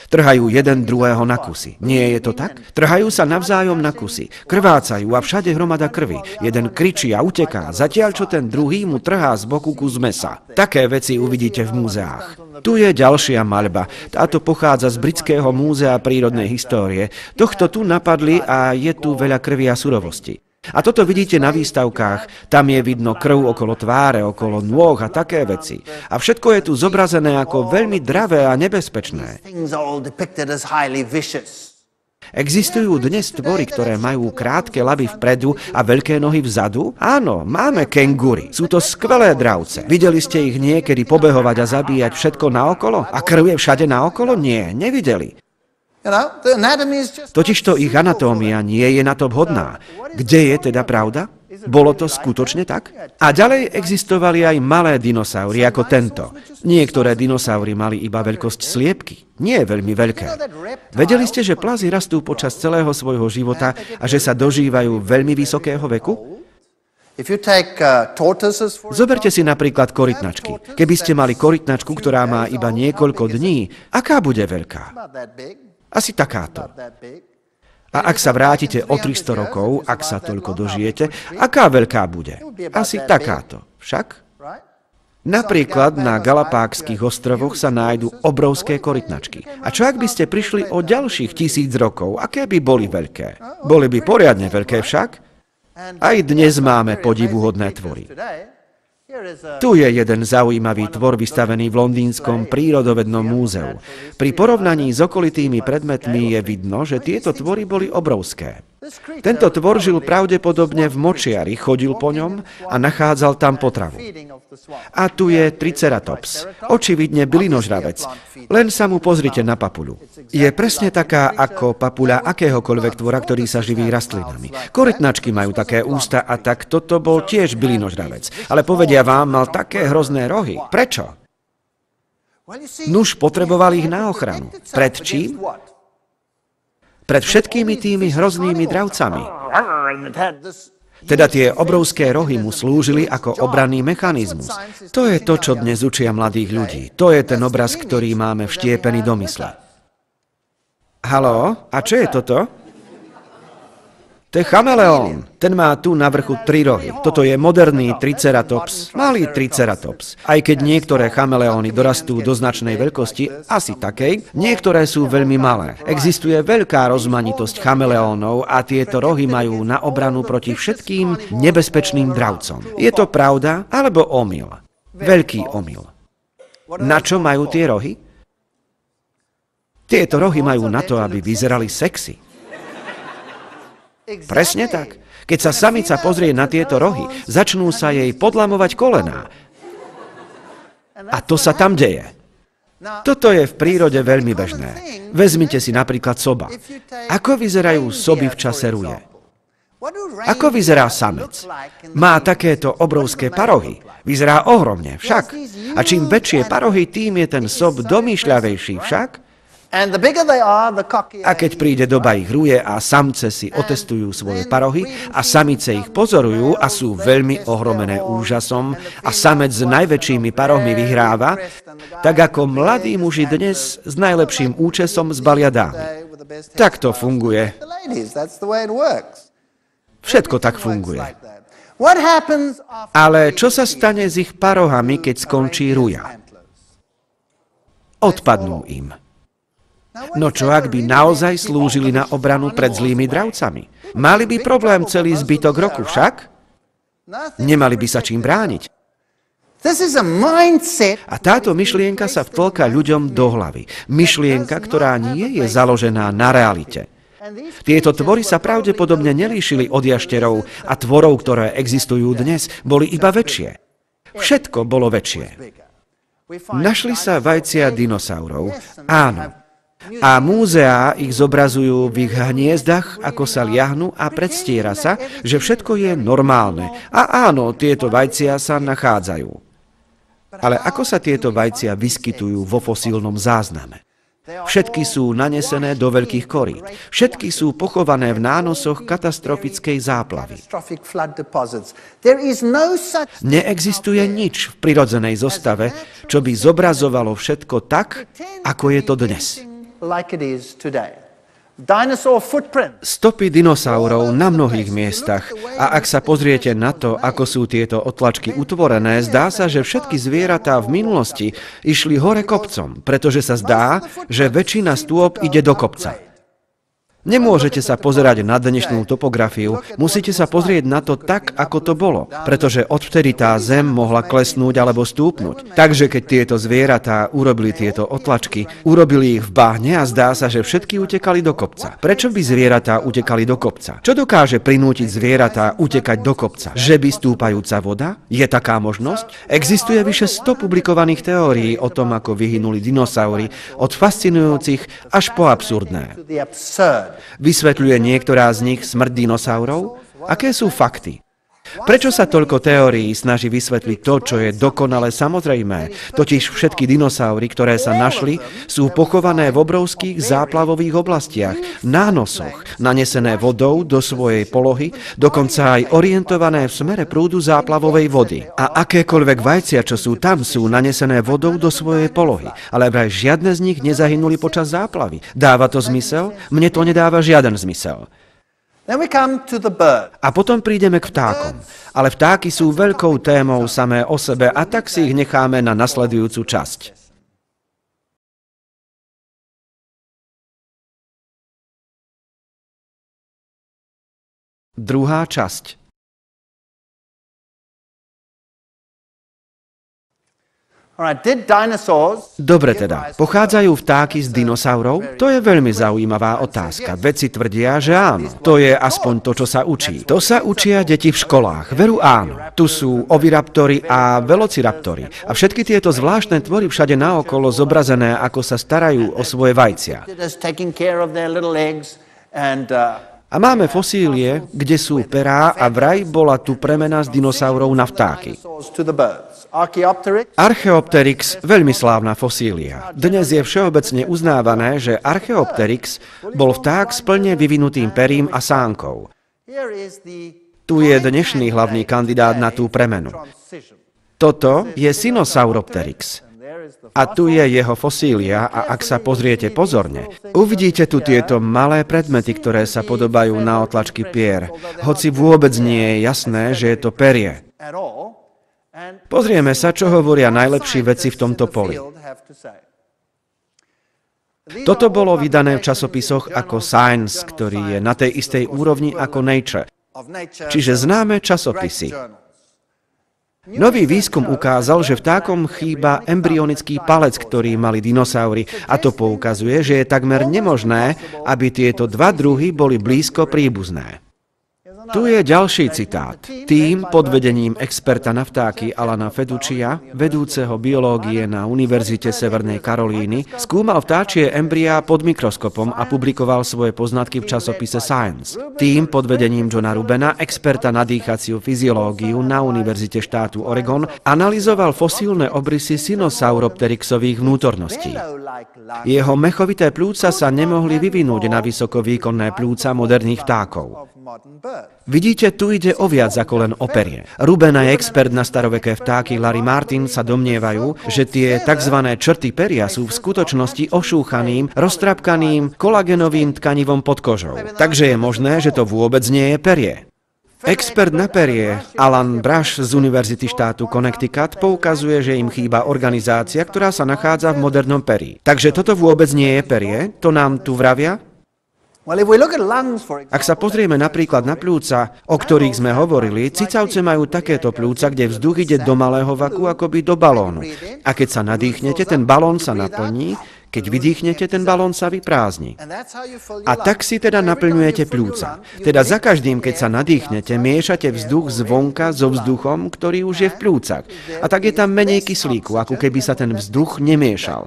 Trhajú jeden druhého na kusy. Nie je to tak? Trhajú sa navzájom na kusy. Krvácajú a všade hromada krvi. Jeden kričí a uteká, zatiaľ čo ten druhý mu trhá z boku kus mesa. Také veci uvidíte v múzeách. Tu je ďalšia maľba. Táto pochádza z Britského múzea prírodnej histórie. Tohto tu napadli a je tu veľa krvi a surovosti. A toto vidíte na výstavkách, tam je vidno krv okolo tváre, okolo nôh a také veci. A všetko je tu zobrazené ako veľmi dravé a nebezpečné. Existujú dnes tvory, ktoré majú krátke laby vpredu a veľké nohy vzadu? Áno, máme kengury. Sú to skvelé dravce. Videli ste ich niekedy pobehovať a zabíjať všetko naokolo? A krv je všade naokolo? Nie, nevideli. Totižto ich anatómia nie je na to vhodná. Kde je teda pravda? Bolo to skutočne tak? A ďalej existovali aj malé dinosaury ako tento. Niektoré dinosaury mali iba veľkosť sliepky. Nie veľmi veľké. Vedeli ste, že plazy rastú počas celého svojho života a že sa dožívajú veľmi vysokého veku? Zoberte si napríklad korytnačky. Keby ste mali korytnačku, ktorá má iba niekoľko dní, aká bude veľká? Asi takáto. A ak sa vrátite o 300 rokov, ak sa toľko dožijete, aká veľká bude? Asi takáto. Však? Napríklad na Galapágskych ostrovoch sa nájdu obrovské korytnačky. A čo ak by ste prišli o ďalších 1000 rokov, aké by boli veľké? Boli by poriadne veľké však? Aj dnes máme podivuhodné tvory. Tu je jeden zaujímavý tvor vystavený v Londýnskom prírodovednom múzeu. Pri porovnaní s okolitými predmetmi je vidno, že tieto tvory boli obrovské. Tento tvor žil pravdepodobne v močiari, chodil po ňom a nachádzal tam potravu. A tu je Triceratops, očividne bylinožravec. Len sa mu pozrite na papuľu. Je presne taká ako papuľa akéhokoľvek tvora, ktorý sa živí rastlinami. Korytnačky majú také ústa a tak toto bol tiež bylinožravec. Ale povedia vám, mal také hrozné rohy. Prečo? Nuž potreboval ich na ochranu. Pred čím? Pred všetkými tými hroznými dravcami. Teda tie obrovské rohy mu slúžili ako obranný mechanizmus. To je to, čo dnes učia mladých ľudí. To je ten obraz, ktorý máme vštiepený do mysle. Haló? A čo je toto? To je chameleón. Ten má tu na vrchu 3 rohy. Toto je moderný Triceratops, malý Triceratops. Aj keď niektoré chameleóny dorastú do značnej veľkosti, asi takej, niektoré sú veľmi malé. Existuje veľká rozmanitosť chameleónov a tieto rohy majú na obranu proti všetkým nebezpečným dravcom. Je to pravda alebo omyl? Veľký omyl. Na čo majú tie rohy? Tieto rohy majú na to, aby vyzerali sexy. Presne tak. Keď sa samica pozrie na tieto rohy, začnú sa jej podlamovať kolená. A to sa tam deje. Toto je v prírode veľmi bežné. Vezmite si napríklad soba. Ako vyzerajú soby v čase ruje? Ako vyzerá samec? Má takéto obrovské parohy. Vyzerá ohromne, však. A čím väčšie parohy, tým je ten sob domýšľavejší, však. A keď príde doba ich ruje a samce si otestujú svoje parohy a samice ich pozorujú a sú veľmi ohromené úžasom a samec s najväčšími parohmi vyhráva, tak ako mladí muži dnes s najlepším účesom zbalia dámy. Tak to funguje. Všetko tak funguje. Ale čo sa stane s ich parohami, keď skončí ruja? Odpadnú im. No čo ak by naozaj slúžili na obranu pred zlými dravcami? Mali by problém celý zbytok roku však? Nemali by sa čím brániť. A táto myšlienka sa vtlka ľuďom do hlavy. Myšlienka, ktorá nie je založená na realite. Tieto tvory sa pravdepodobne nelíšili od jašterov a tvorov, ktoré existujú dnes, boli iba väčšie. Všetko bolo väčšie. Našli sa vajcia dinosaurov? Áno. A múzeá ich zobrazujú v ich hniezdach, ako sa liahnu a predstiera sa, že všetko je normálne. A áno, tieto vajcia sa nachádzajú. Ale ako sa tieto vajcia vyskytujú vo fosílnom zázname? Všetky sú nanesené do veľkých korít. Všetky sú pochované v nánosoch katastrofickej záplavy. Neexistuje nič v prirodzenej zostave, čo by zobrazovalo všetko tak, ako je to dnes. Stopy dinosaurov na mnohých miestach. A ak sa pozriete na to, ako sú tieto otlačky utvorené, zdá sa, že všetky zvieratá v minulosti išli hore kopcom, pretože sa zdá, že väčšina stôp ide do kopca. Nemôžete sa pozerať na dnešnú topografiu, musíte sa pozrieť na to tak, ako to bolo, pretože odvtedy tá zem mohla klesnúť alebo stúpnuť. Takže keď tieto zvieratá urobili tieto otlačky, urobili ich v bahne a zdá sa, že všetky utekali do kopca. Prečo by zvieratá utekali do kopca? Čo dokáže prinútiť zvieratá utekať do kopca? Že by stúpajúca voda? Je taká možnosť? Existuje vyše 100 publikovaných teórií o tom, ako vyhynuli dinosaury, od fascinujúcich až po absurdné. Vysvetľuje niektorá z nich smrť dinosaurov? Aké sú fakty? Prečo sa toľko teórií snaží vysvetliť to, čo je dokonale samozrejmé? Totiž všetky dinosaury, ktoré sa našli, sú pochované v obrovských záplavových oblastiach, nánosoch, nanesené vodou do svojej polohy, dokonca aj orientované v smere prúdu záplavovej vody. A akékoľvek vajcia, čo sú tam, sú nanesené vodou do svojej polohy. Ale vraj žiadne z nich nezahynuli počas záplavy. Dáva to zmysel? Mne to nedáva žiaden zmysel. A potom prídeme k vtákom. Ale vtáky sú veľkou témou samé o sebe a tak si ich necháme na nasledujúcu časť. Druhá časť. Dobre teda, pochádzajú vtáky z dinosaurov? To je veľmi zaujímavá otázka. Vedci tvrdia, že áno. To je aspoň to, čo sa učí. To sa učia deti v školách. Veru áno. Tu sú oviraptory a velociraptory. A všetky tieto zvláštne tvory všade naokolo zobrazené, ako sa starajú o svoje vajcia. A máme fosílie, kde sú perá a vraj bola tu premena z dinosaurov na vtáky. Archaeopteryx, veľmi slávna fosília. Dnes je všeobecne uznávané, že Archaeopteryx bol vták s plne vyvinutým perím a sánkou. Tu je dnešný hlavný kandidát na tú premenu. Toto je Sinosauropteryx. A tu je jeho fosília a ak sa pozriete pozorne, uvidíte tu tieto malé predmety, ktoré sa podobajú na otlačky pier, hoci vôbec nie je jasné, že je to perie. Pozrieme sa, čo hovoria najlepší vedci v tomto poli. Toto bolo vydané v časopisoch ako Science, ktorý je na tej istej úrovni ako Nature, čiže známe časopisy. Nový výskum ukázal, že vtákom chýba embryonický palec, ktorý mali dinosaury, a to poukazuje, že je takmer nemožné, aby tieto dva druhy boli blízko príbuzné. Tu je ďalší citát. Tým pod vedením experta na vtáky Alana Feducia, vedúceho biológie na Univerzite Severnej Karolíny, skúmal vtáčie embryá pod mikroskopom a publikoval svoje poznatky v časopise Science. Tým pod vedením Johna Rubena, experta na dýchaciu fyziológiu na Univerzite štátu Oregon, analyzoval fosílne obrysy Sinosauropteryxových vnútorností. Jeho mechovité pľúca sa nemohli vyvinúť na vysokovýkonné pľúca moderných vtákov. Vidíte, tu ide o viac ako len o perie. Ruben a expert na staroveké vtáky Larry Martin sa domnievajú, že tie tzv. Črty peria sú v skutočnosti ošúchaným, roztrapkaným kolagenovým tkanivom pod kožou. Takže je možné, že to vôbec nie je perie. Expert na perie Alan Brush z Univerzity štátu Connecticut poukazuje, že im chýba organizácia, ktorá sa nachádza v modernom perí. Takže toto vôbec nie je perie? To nám tu vravia? Ak sa pozrieme napríklad na pľúca, o ktorých sme hovorili, cicavce majú takéto pľúca, kde vzduch ide do malého vaku, akoby do balónu. A keď sa nadýchnete, ten balón sa naplní, keď vydýchnete, ten balón sa vyprázdni. A tak si teda naplňujete pľúca. Teda za každým, keď sa nadýchnete, miešate vzduch zvonka so vzduchom, ktorý už je v pľúcach. A tak je tam menej kyslíku, ako keby sa ten vzduch nemiešal.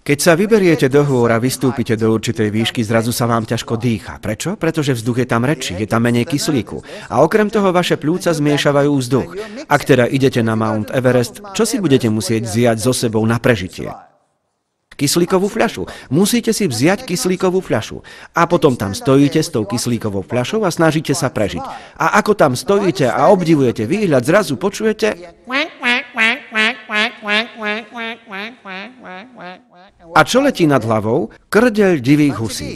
Keď sa vyberiete do hôr a vystúpite do určitej výšky, zrazu sa vám ťažko dýcha. Prečo? Pretože vzduch je tam rečší, je tam menej kyslíku. A okrem toho vaše pľúca zmiešavajú vzduch. Ak teda idete na Mount Everest, čo si budete musieť vziať so sebou na prežitie? Kyslíkovú fľašu. Musíte si vziať kyslíkovú fľašu. A potom tam stojíte s tou kyslíkovou fľašou a snažíte sa prežiť. A ako tam stojíte a obdivujete výhľad, zrazu počujete... A čo letí nad hlavou? Krdeľ divých husí.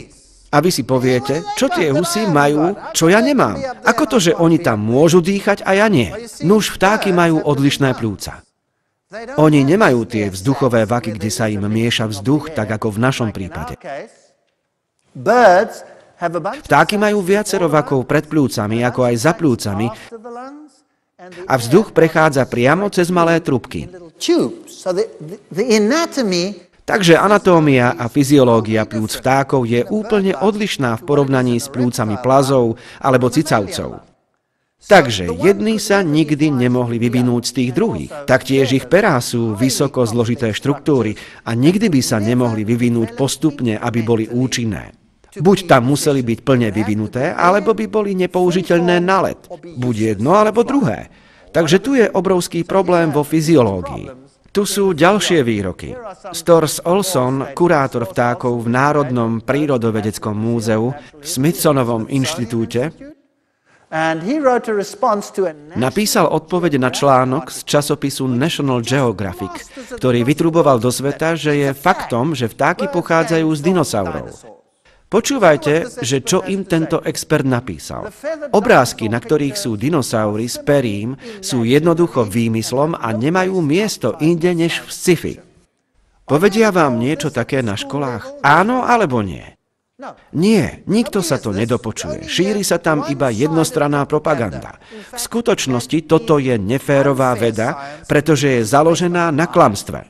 A vy si poviete, čo tie husy majú, čo ja nemám? Ako to, že oni tam môžu dýchať a ja nie? Nuž vtáky majú odlišné pľúca. Oni nemajú tie vzduchové vaky, kde sa im mieša vzduch, tak ako v našom prípade. Vtáky majú viacero vakov pred pľúcami, ako aj za pľúcami, a vzduch prechádza priamo cez malé trubky. Takže anatómia a fyziológia pľúc vtákov je úplne odlišná v porovnaní s pľúcami plazov alebo cicavcov. Takže jedni sa nikdy nemohli vyvinúť z tých druhých. Taktiež ich perá sú vysoko zložité štruktúry a nikdy by sa nemohli vyvinúť postupne, aby boli účinné. Buď tam museli byť plne vyvinuté, alebo by boli nepoužiteľné na let. Buď jedno, alebo druhé. Takže tu je obrovský problém vo fyziológii. Tu sú ďalšie výroky. Stors Olson, kurátor vtákov v Národnom prírodovedeckom múzeu v Smithsonovom inštitúte, napísal odpoveď na článok z časopisu National Geographic, ktorý vytruboval do sveta, že je faktom, že vtáky pochádzajú z dinosaurov. Počúvajte, že čo im tento expert napísal. Obrázky, na ktorých sú dinosaury s perím, sú jednoducho výmyslom a nemajú miesto inde než v sci-fi. Povedia vám niečo také na školách? Áno alebo nie? Nie, nikto sa to nedopočuje. Šíri sa tam iba jednostranná propaganda. V skutočnosti toto je neférová veda, pretože je založená na klamstve.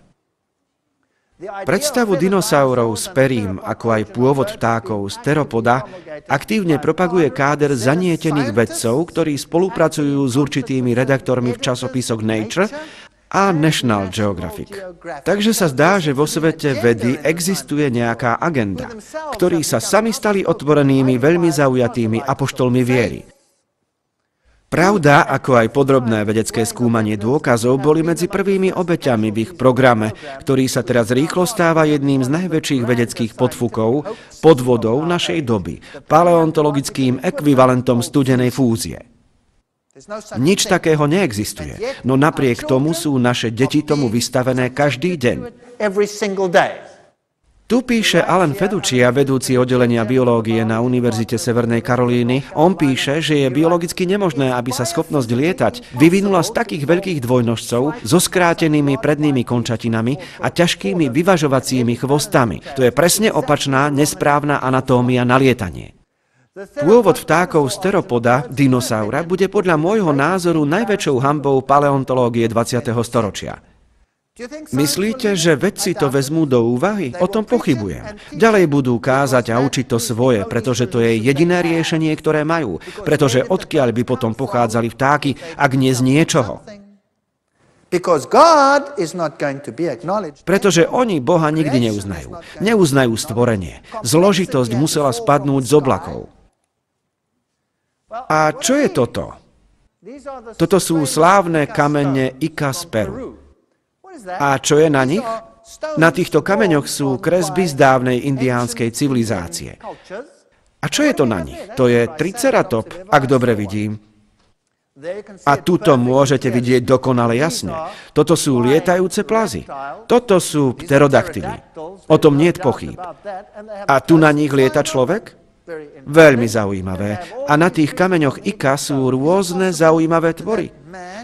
Predstavu dinosaurov s perím, ako aj pôvod vtákov z teropoda, aktívne propaguje káder zanietených vedcov, ktorí spolupracujú s určitými redaktormi v časopisoch Nature a National Geographic. Takže sa zdá, že vo svete vedy existuje nejaká agenda, ktorí sa sami stali otvorenými, veľmi zaujatými apoštolmi viery. Pravda, ako aj podrobné vedecké skúmanie dôkazov, boli medzi prvými obeťami v ich programe, ktorý sa teraz rýchlo stáva jedným z najväčších vedeckých podfukov, podvodov našej doby, paleontologickým ekvivalentom studenej fúzie. Nič takého neexistuje, no napriek tomu sú naše deti tomu vystavené každý deň. Tu píše Alan Feduccia, vedúci oddelenia biológie na Univerzite Severnej Karolíny. On píše, že je biologicky nemožné, aby sa schopnosť lietať vyvinula z takých veľkých dvojnožcov so skrátenými prednými končatinami a ťažkými vyvažovacími chvostami. To je presne opačná, nesprávna anatómia na lietanie. Pôvod vtákov z teropoda, dinosaura, bude podľa môjho názoru najväčšou hanbou paleontológie 20. storočia. Myslíte, že vedci to vezmú do úvahy? O tom pochybujem. Ďalej budú kázať a učiť to svoje, pretože to je jediné riešenie, ktoré majú. Pretože odkiaľ by potom pochádzali vtáky, ak nie z niečoho? Pretože oni Boha nikdy neuznajú. Neuznajú stvorenie. Zložitosť musela spadnúť z oblakov. A čo je toto? Toto sú slávne kamene Ica z Peru. A čo je na nich? Na týchto kameňoch sú kresby z dávnej indiánskej civilizácie. A čo je to na nich? To je triceratop, ak dobre vidím. A tuto môžete vidieť dokonale jasne. Toto sú lietajúce plazy. Toto sú pterodaktyly. O tom niet pochýb. A tu na nich lieta človek? Veľmi zaujímavé. A na tých kameňoch Ica sú rôzne zaujímavé tvory.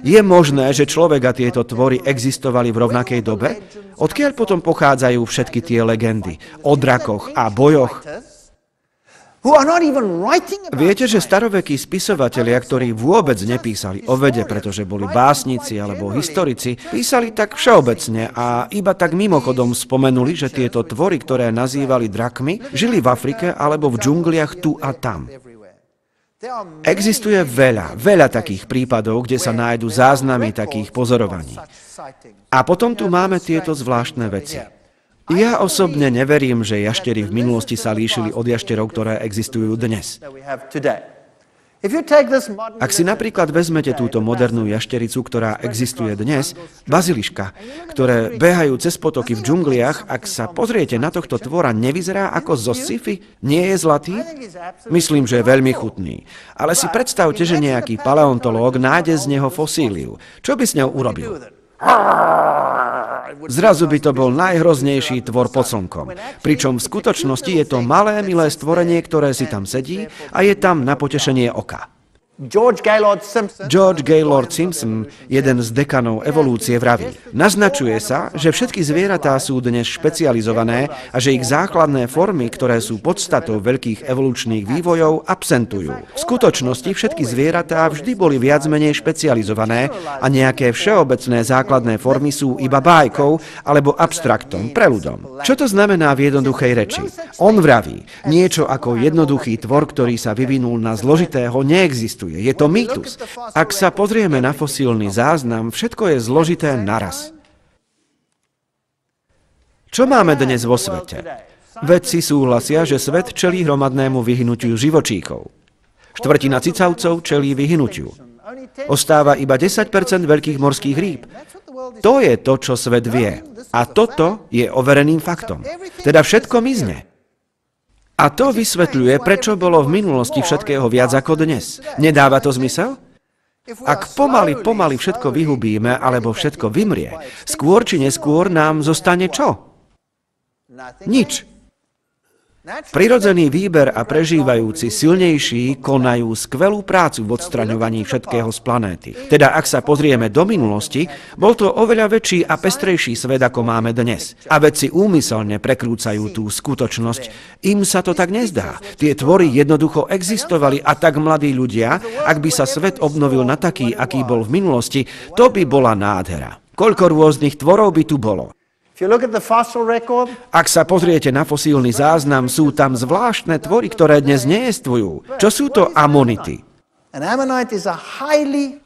Je možné, že človek a tieto tvory existovali v rovnakej dobe? Odkiaľ potom pochádzajú všetky tie legendy o drakoch a bojoch? Viete, že starovekí spisovatelia, ktorí vôbec nepísali o vede, pretože boli básnici alebo historici, písali tak všeobecne a iba tak mimochodom spomenuli, že tieto tvory, ktoré nazývali drakmi, žili v Afrike alebo v džungliach tu a tam. Existuje veľa takých prípadov, kde sa nájdu záznamy takých pozorovaní. A potom tu máme tieto zvláštne veci. Ja osobne neverím, že jaštery v minulosti sa líšili od jašterov, ktoré existujú dnes. Ak si napríklad vezmete túto modernú jaštericu, ktorá existuje dnes, baziliška, ktoré behajú cez potoky v džungliach, ak sa pozriete na tohto tvora, nevyzerá ako zo sci-fi? Nie je zlatý? Myslím, že je veľmi chutný. Ale si predstavte, že nejaký paleontológ nájde z neho fosíliu. Čo by s ňou urobil? Zrazu by to bol najhroznejší tvor pod slnkom. Pričom v skutočnosti je to malé, milé stvorenie, ktoré si tam sedí a je tam na potešenie oka. George Gaylord Simpson, jeden z dekanov evolúcie, vraví: naznačuje sa, že všetky zvieratá sú dnes špecializované a že ich základné formy, ktoré sú podstatou veľkých evolučných vývojov, absentujú. V skutočnosti všetky zvieratá vždy boli viac menej špecializované a nejaké všeobecné základné formy sú iba bájkou alebo abstraktom, preľudom. Čo to znamená v jednoduchej reči? On vraví: niečo ako jednoduchý tvor, ktorý sa vyvinul na zložitého, neexistuje. Je to mýtus. Ak sa pozrieme na fosílny záznam, všetko je zložité naraz. Čo máme dnes vo svete? Vedci súhlasia, že svet čelí hromadnému vyhnutiu živočíchov. Štvrtina cicavcov čelí vyhnutiu. Ostáva iba 10% veľkých morských rýb. To je to, čo svet vie. A toto je overeným faktom. Teda všetko mizne. A to vysvetľuje, prečo bolo v minulosti všetkého viac ako dnes. Nedáva to zmysel? Ak pomaly všetko vyhubíme, alebo všetko vymrie, skôr či neskôr nám zostane čo? Nič. Prirodzený výber a prežívajúci silnejší konajú skvelú prácu v odstraňovaní všetkého z planéty. Teda ak sa pozrieme do minulosti, bol to oveľa väčší a pestrejší svet, ako máme dnes. A vedci úmyselne prekrúcajú tú skutočnosť. Im sa to tak nezdá. Tie tvory jednoducho existovali a tak mladí ľudia, ak by sa svet obnovil na taký, aký bol v minulosti, to by bola nádhera. Koľko rôznych tvorov by tu bolo? Ak sa pozriete na fosílny záznam, sú tam zvláštne tvory, ktoré dnes neestvujú. Čo sú to amonity?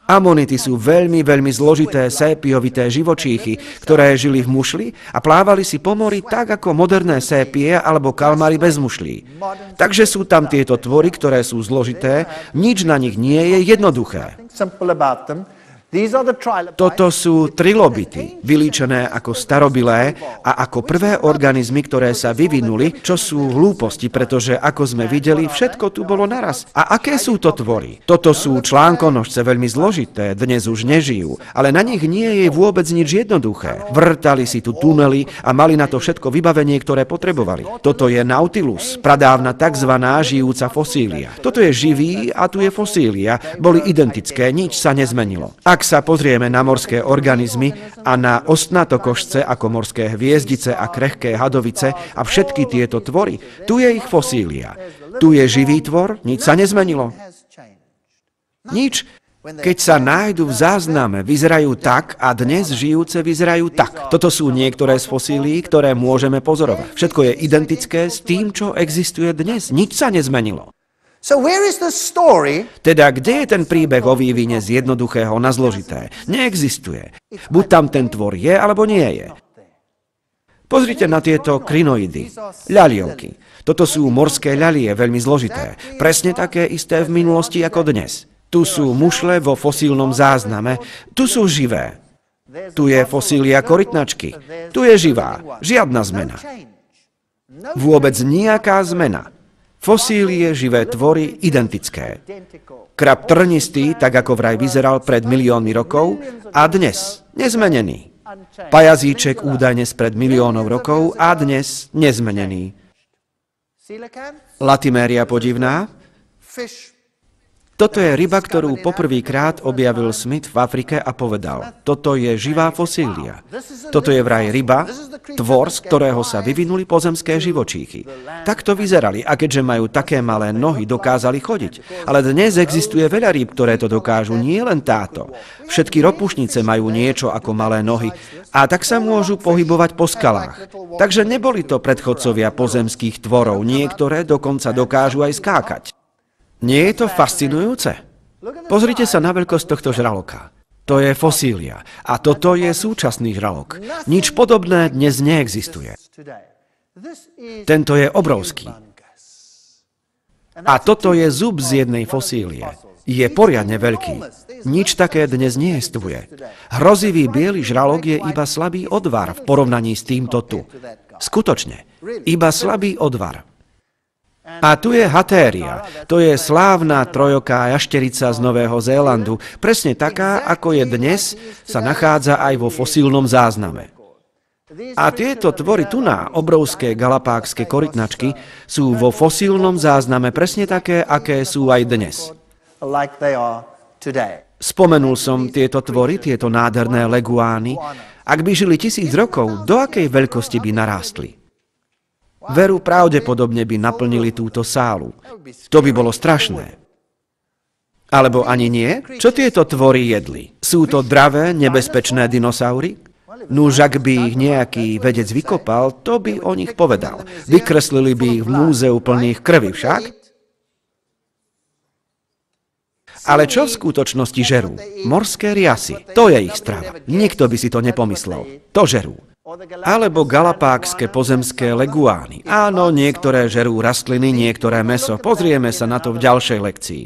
Amonity sú veľmi, veľmi zložité, sépiovité živočíchy, ktoré žili v mušli a plávali si po mori tak, ako moderné sépie alebo kalmary bez mušlí. Takže sú tam tieto tvory, ktoré sú zložité, nič na nich nie je jednoduché. Toto sú trilobity, vylíčené ako starobilé a ako prvé organizmy, ktoré sa vyvinuli, čo sú hlúposti, pretože ako sme videli, všetko tu bolo naraz. A aké sú to tvory? Toto sú článkonožce veľmi zložité, dnes už nežijú, ale na nich nie je vôbec nič jednoduché. Vrtali si tu tunely a mali na to všetko vybavenie, ktoré potrebovali. Toto je Nautilus, pradávna tzv. Žijúca fosília. Toto je živý a tu je fosília, boli identické, nič sa nezmenilo. Ak sa pozrieme na morské organizmy a na ostnatokožce ako morské hviezdice a krehké hadovice a všetky tieto tvory, tu je ich fosília. Tu je živý tvor, nič sa nezmenilo. Nič. Keď sa nájdu v zázname, vyzerajú tak a dnes žijúce vyzerajú tak. Toto sú niektoré z fosílií, ktoré môžeme pozorovať. Všetko je identické s tým, čo existuje dnes. Nič sa nezmenilo. Teda kde je ten príbeh o vývine z jednoduchého na zložité? Neexistuje. Buď tam ten tvor je, alebo nie je. Pozrite na tieto krinoidy, ľaliovky. Toto sú morské ľalie, veľmi zložité. Presne také isté v minulosti ako dnes. Tu sú mušle vo fosílnom zázname, tu sú živé. Tu je fosília korytnačky, tu je živá, žiadna zmena. Vôbec nejaká zmena. Fosílie, živé tvory, identické. Krab trnistý, tak ako vraj vyzeral pred miliónmi rokov, a dnes nezmenený. Pajazíček údajne spred miliónov rokov a dnes nezmenený. Latiméria podivná? Toto je ryba, ktorú poprvýkrát objavil Smith v Afrike a povedal, toto je živá fosília. Toto je vraj ryba, tvor, z ktorého sa vyvinuli pozemské živočíchy. Takto vyzerali a keďže majú také malé nohy, dokázali chodiť. Ale dnes existuje veľa rýb, ktoré to dokážu, nie len táto. Všetky ropušnice majú niečo ako malé nohy a tak sa môžu pohybovať po skalách. Takže neboli to predchodcovia pozemských tvorov, niektoré dokonca dokážu aj skákať. Nie je to fascinujúce? Pozrite sa na veľkosť tohto žraloka. To je fosília. A toto je súčasný žralok. Nič podobné dnes neexistuje. Tento je obrovský. A toto je zub z jednej fosílie. Je poriadne veľký. Nič také dnes neexistuje. Hrozivý biely žralok je iba slabý odvar v porovnaní s týmto tu. Skutočne. Iba slabý odvar. A tu je hatéria. To je slávna trojoká jašterica z Nového Zélandu. Presne taká, ako je dnes, sa nachádza aj vo fosílnom zázname. A tieto tvory tuná, obrovské galapágske korytnačky, sú vo fosílnom zázname presne také, aké sú aj dnes. Spomenul som tieto tvory, tieto nádherné leguány. Ak by žili 1000 rokov, do akej veľkosti by narástli? Veru pravdepodobne by naplnili túto sálu. To by bolo strašné. Alebo ani nie? Čo tieto tvory jedli? Sú to dravé, nebezpečné dinosaury? Nuž, ak by ich nejaký vedec vykopal, to by o nich povedal. Vykreslili by ich v múzeu plných krvi však? Ale čo v skutočnosti žerú? Morské riasy. To je ich strava. Nikto by si to nepomyslel. To žerú. Alebo galapágske pozemské leguány. Áno, niektoré žerú rastliny, niektoré mäso. Pozrieme sa na to v ďalšej lekcii.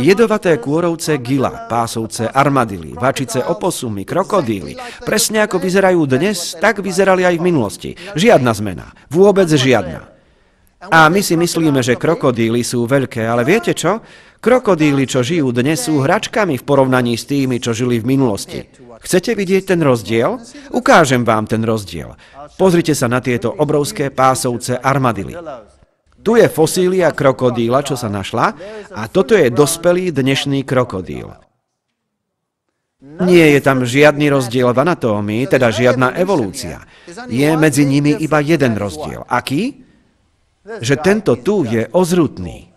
Jedovaté kôrovce gila, pásovce armadily, vačice oposumy, krokodíly. Presne ako vyzerajú dnes, tak vyzerali aj v minulosti. Žiadna zmena. Vôbec žiadna. A my si myslíme, že krokodíly sú veľké, ale viete čo? Krokodíly, čo žijú dnes, sú hračkami v porovnaní s tými, čo žili v minulosti. Chcete vidieť ten rozdiel? Ukážem vám ten rozdiel. Pozrite sa na tieto obrovské pásovce armadily. Tu je fosília krokodíla, čo sa našla, a toto je dospelý dnešný krokodíl. Nie je tam žiadny rozdiel v anatómii, teda žiadna evolúcia. Je medzi nimi iba jeden rozdiel. Aký? Že tento tu je ozrutný.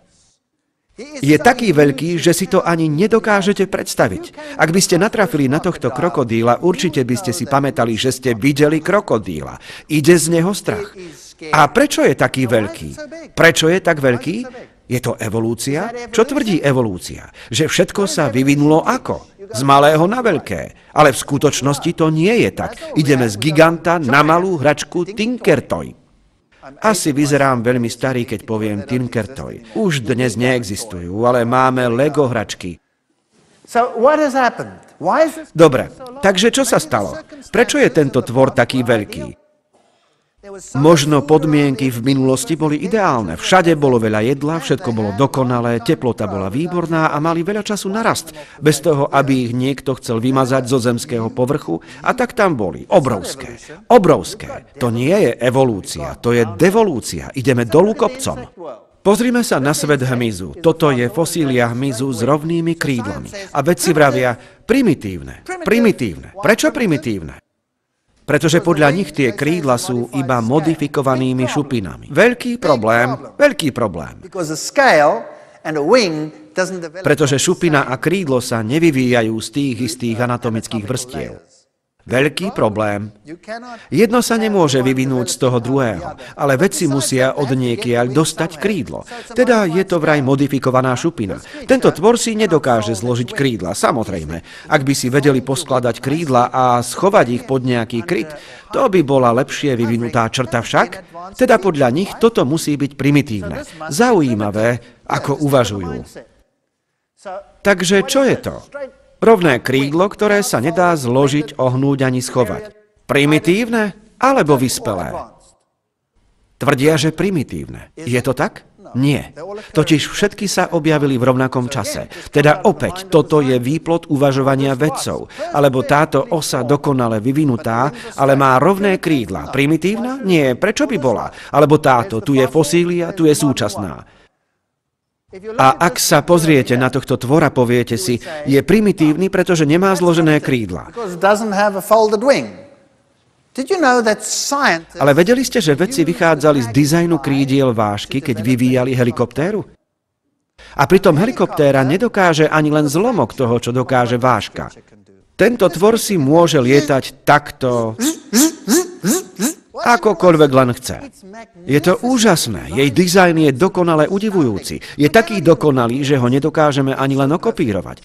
Je taký veľký, že si to ani nedokážete predstaviť. Ak by ste natrafili na tohto krokodíla, určite by ste si pamätali, že ste videli krokodíla. Ide z neho strach. A prečo je taký veľký? Prečo je tak veľký? Je to evolúcia? Čo tvrdí evolúcia? Že všetko sa vyvinulo ako? Z malého na veľké. Ale v skutočnosti to nie je tak. Ideme z giganta na malú hračku Tinkertoy. Asi vyzerám veľmi starý, keď poviem Tinkertoy. Už dnes neexistujú, ale máme Lego hračky. Dobre, takže čo sa stalo? Prečo je tento tvor taký veľký? Možno podmienky v minulosti boli ideálne. Všade bolo veľa jedla, všetko bolo dokonalé, teplota bola výborná a mali veľa času na rast, bez toho, aby ich niekto chcel vymazať zo zemského povrchu, a tak tam boli. Obrovské. Obrovské. To nie je evolúcia, to je devolúcia. Ideme dolu kopcom. Pozrime sa na svet hmyzu. Toto je fosília hmyzu s rovnými krídlami. A vedci vravia primitívne. Primitívne. Prečo primitívne? Pretože podľa nich tie krídla sú iba modifikovanými šupinami. Veľký problém, veľký problém. Pretože šupina a krídlo sa nevyvíjajú z tých istých anatomických vrstiev. Veľký problém. Jedno sa nemôže vyvinúť z toho druhého, ale vedci musia od niekiaľ dostať krídlo. Teda je to vraj modifikovaná šupina. Tento tvor si nedokáže zložiť krídla, samozrejme. Ak by si vedeli poskladať krídla a schovať ich pod nejaký kryt, to by bola lepšie vyvinutá črta však. Teda podľa nich toto musí byť primitívne. Zaujímavé, ako uvažujú. Takže čo je to? Rovné krídlo, ktoré sa nedá zložiť, ohnúť ani schovať. Primitívne alebo vyspelé? Tvrdia, že primitívne. Je to tak? Nie. Totiž všetky sa objavili v rovnakom čase. Teda opäť, toto je výplod uvažovania vedcov. Alebo táto osa dokonale vyvinutá, ale má rovné krídla. Primitívna? Nie. Prečo by bola? Alebo táto, tu je fosília, tu je súčasná. A ak sa pozriete na tohto tvora, poviete si, je primitívny, pretože nemá zložené krídla. Ale vedeli ste, že vedci vychádzali z dizajnu krídiel vážky, keď vyvíjali helikoptéru? A pritom helikoptéra nedokáže ani len zlomok toho, čo dokáže vážka. Tento tvor si môže lietať takto, akokoľvek len chce. Je to úžasné, jej dizajn je dokonale udivujúci. Je taký dokonalý, že ho nedokážeme ani len okopírovať.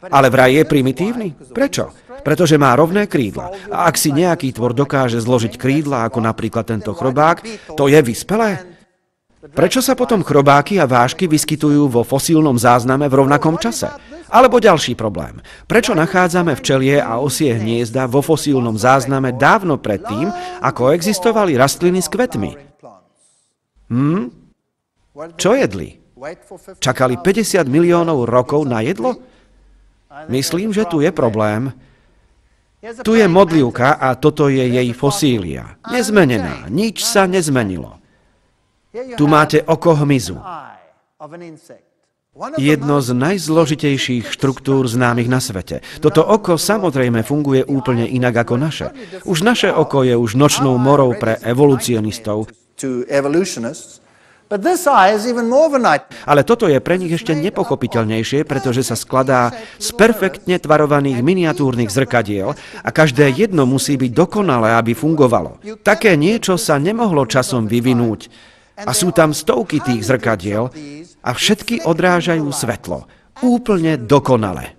Ale vraj je primitívny? Prečo? Pretože má rovné krídla. A ak si nejaký tvor dokáže zložiť krídla, ako napríklad tento chrobák, to je vyspelé? Prečo sa potom chrobáky a vážky vyskytujú vo fosílnom zázname v rovnakom čase? Alebo ďalší problém. Prečo nachádzame včelie a osie hniezda vo fosílnom zázname dávno predtým, ako existovali rastliny s kvetmi? Čo jedli? Čakali 50 miliónov rokov na jedlo? Myslím, že tu je problém. Tu je modlivka a toto je jej fosília. Nezmenená, nič sa nezmenilo. Tu máte oko hmyzu. Jedno z najzložitejších štruktúr známych na svete. Toto oko samozrejme funguje úplne inak ako naše. Už naše oko je už nočnou morou pre evolucionistov. Ale toto je pre nich ešte nepochopiteľnejšie, pretože sa skladá z perfektne tvarovaných miniatúrnych zrkadiel a každé jedno musí byť dokonalé, aby fungovalo. Také niečo sa nemohlo časom vyvinúť. A sú tam stovky tých zrkadiel a všetky odrážajú svetlo. Úplne dokonale.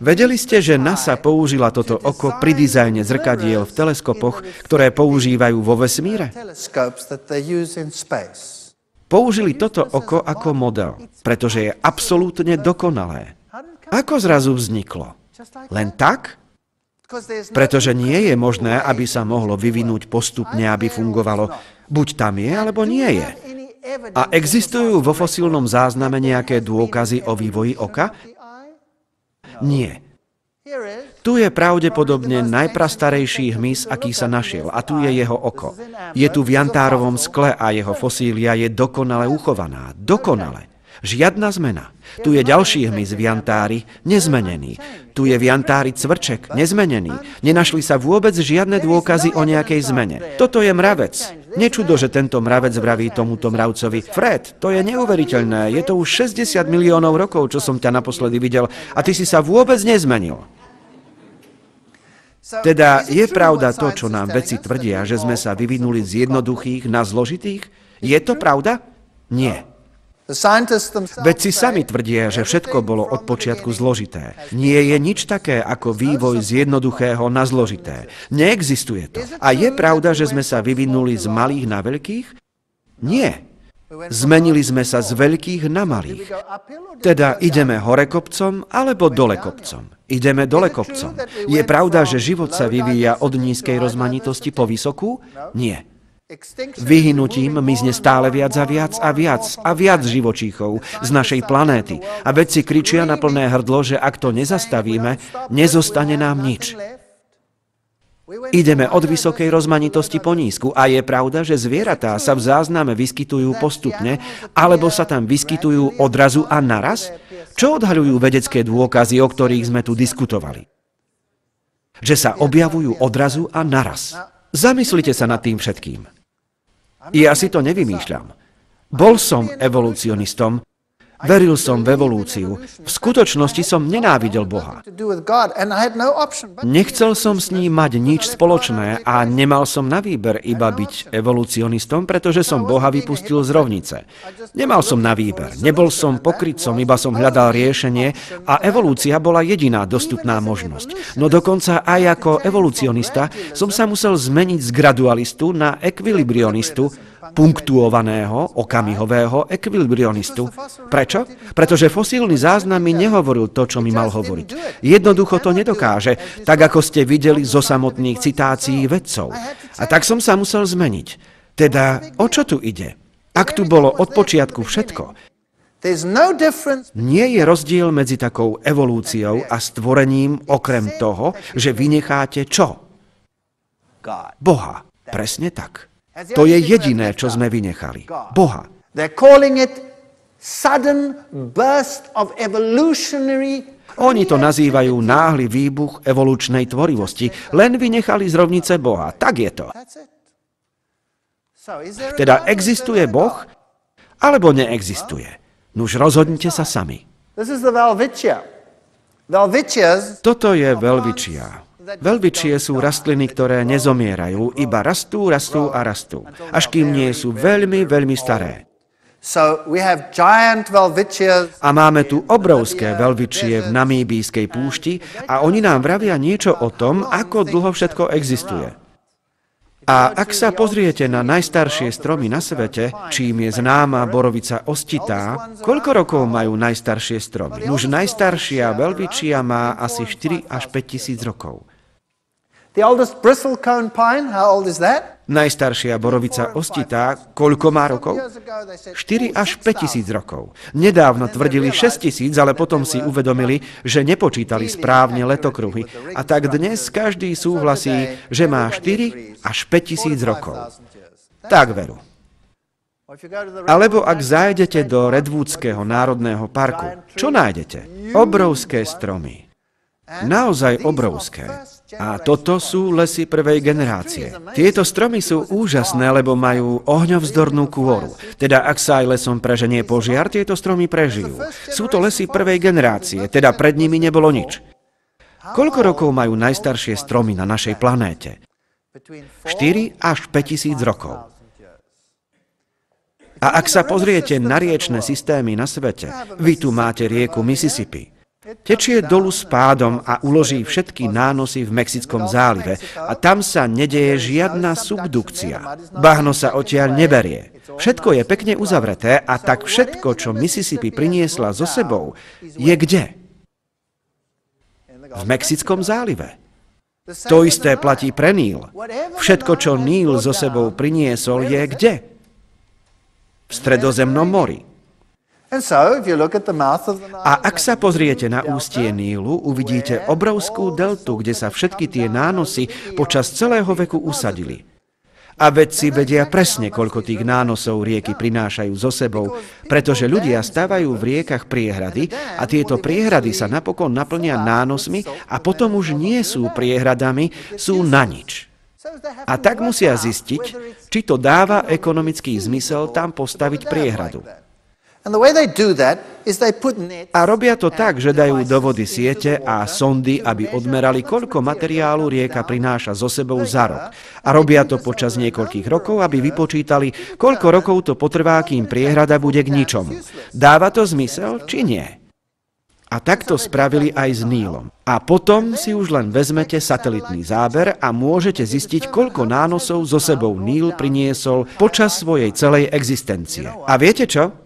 Vedeli ste, že NASA použila toto oko pri dizajne zrkadiel v teleskopoch, ktoré používajú vo vesmíre? Použili toto oko ako model, pretože je absolútne dokonalé. Ako zrazu vzniklo? Len tak? Pretože nie je možné, aby sa mohlo vyvinúť postupne, aby fungovalo. Buď tam je, alebo nie je. A existujú vo fosílnom zázname nejaké dôkazy o vývoji oka? Nie. Tu je pravdepodobne najprastarejší hmyz, aký sa našiel, a tu je jeho oko. Je tu v jantárovom skle a jeho fosília je dokonale uchovaná. Dokonale. Žiadna zmena. Tu je ďalší hmyz v jantári, nezmenený. Tu je v jantári cvrček, nezmenený. Nenašli sa vôbec žiadne dôkazy o nejakej zmene. Toto je mravec. Nečudo, že tento mravec vraví tomuto mravcovi: Fred, to je neuveriteľné, je to už 60 miliónov rokov, čo som ťa naposledy videl, a ty si sa vôbec nezmenil. Teda je pravda to, čo nám vedci tvrdia, že sme sa vyvinuli z jednoduchých na zložitých? Je to pravda? Nie. Vedci sami tvrdia, že všetko bolo od počiatku zložité. Nie je nič také ako vývoj z jednoduchého na zložité. Neexistuje to. A je pravda, že sme sa vyvinuli z malých na veľkých? Nie. Zmenili sme sa z veľkých na malých. Teda ideme hore kopcom alebo dole kopcom. Ideme dole kopcom. Je pravda, že život sa vyvíja od nízkej rozmanitosti po vysokú? Nie. Vyhynutím mizne stále viac a viac a viac a viac živočíchov z našej planéty. A vedci kričia na plné hrdlo, že ak to nezastavíme, nezostane nám nič. Ideme od vysokej rozmanitosti po nízku a je pravda, že zvieratá sa v zázname vyskytujú postupne, alebo sa tam vyskytujú odrazu a naraz? Čo odhaľujú vedecké dôkazy, o ktorých sme tu diskutovali? Že sa objavujú odrazu a naraz. Zamyslite sa nad tým všetkým. Ja si to nevymýšľam. Bol som evolucionistom, veril som v evolúciu. V skutočnosti som nenávidel Boha. Nechcel som s ním mať nič spoločné a nemal som na výber iba byť evolucionistom, pretože som Boha vypustil z rovnice. Nemal som na výber, nebol som pokrytcom, iba som hľadal riešenie a evolúcia bola jediná dostupná možnosť. No dokonca aj ako evolucionista som sa musel zmeniť z gradualistu na ekvilibrionistu, punktuovaného, okamihového ekvilibrionistu. Prečo? Pretože fosílny záznam mi nehovoril to, čo mi mal hovoriť. Jednoducho to nedokáže, tak ako ste videli zo samotných citácií vedcov. A tak som sa musel zmeniť. Teda, o čo tu ide? Ak tu bolo od počiatku všetko, nie je rozdiel medzi takou evolúciou a stvorením okrem toho, že vynecháte čo? Boha. Presne tak. To je jediné, čo sme vynechali. Boha. Oni to nazývajú náhly výbuch evolučnej tvorivosti. Len vynechali z rovnice Boha. Tak je to. Teda existuje Boh, alebo neexistuje? Nuž rozhodnite sa sami. Toto je veľvičia. Veľvičie sú rastliny, ktoré nezomierajú, iba rastú, rastú a rastú, až kým nie sú veľmi, veľmi staré. A máme tu obrovské veľvičie v namíbijskej púšti a oni nám vravia niečo o tom, ako dlho všetko existuje. A ak sa pozriete na najstaršie stromy na svete, čím je známa borovica ostitá, koľko rokov majú najstaršie stromy? Už najstaršia veľvičia má asi 4 až 5 tisíc rokov. Najstaršia borovica ostitá, koľko má rokov? 4 až 5 tisíc rokov. Nedávno tvrdili 6 tisíc, ale potom si uvedomili, že nepočítali správne letokruhy. A tak dnes každý súhlasí, že má 4 až 5 tisíc rokov. Tak veru. Alebo ak zájdete do Redwoodského národného parku, čo nájdete? Obrovské stromy. Naozaj obrovské. A toto sú lesy prvej generácie. Tieto stromy sú úžasné, lebo majú ohňovzdornú kôru. Teda ak sa aj lesom preženie požiar, tieto stromy prežijú. Sú to lesy prvej generácie, teda pred nimi nebolo nič. Koľko rokov majú najstaršie stromy na našej planéte? 4 až 5 tisíc rokov. A ak sa pozriete na riečne systémy na svete, vy tu máte rieku Mississippi. Tečie dolu s pádom a uloží všetky nánosy v Mexickom zálive a tam sa nedeje žiadna subdukcia. Bahno sa odtiaľ neberie. Všetko je pekne uzavreté a tak všetko, čo Mississippi priniesla so sebou, je kde? V Mexickom zálive. To isté platí pre Níl. Všetko, čo Níl so sebou priniesol, je kde? V Stredozemnom mori. A ak sa pozriete na ústie Nílu, uvidíte obrovskú deltu, kde sa všetky tie nánosy počas celého veku usadili. A vedci vedia presne, koľko tých nánosov rieky prinášajú so sebou, pretože ľudia stavajú v riekach priehrady a tieto priehrady sa napokon naplnia nánosmi a potom už nie sú priehradami, sú na nič. A tak musia zistiť, či to dáva ekonomický zmysel tam postaviť priehradu. A robia to tak, že dajú do vody siete a sondy, aby odmerali, koľko materiálu rieka prináša so sebou za rok. A robia to počas niekoľkých rokov, aby vypočítali, koľko rokov to potrvá, kým priehrada bude k ničomu. Dáva to zmysel, či nie? A tak to spravili aj s Nílom. A potom si už len vezmete satelitný záber a môžete zistiť, koľko nánosov so sebou Níl priniesol počas svojej celej existencie. A viete čo?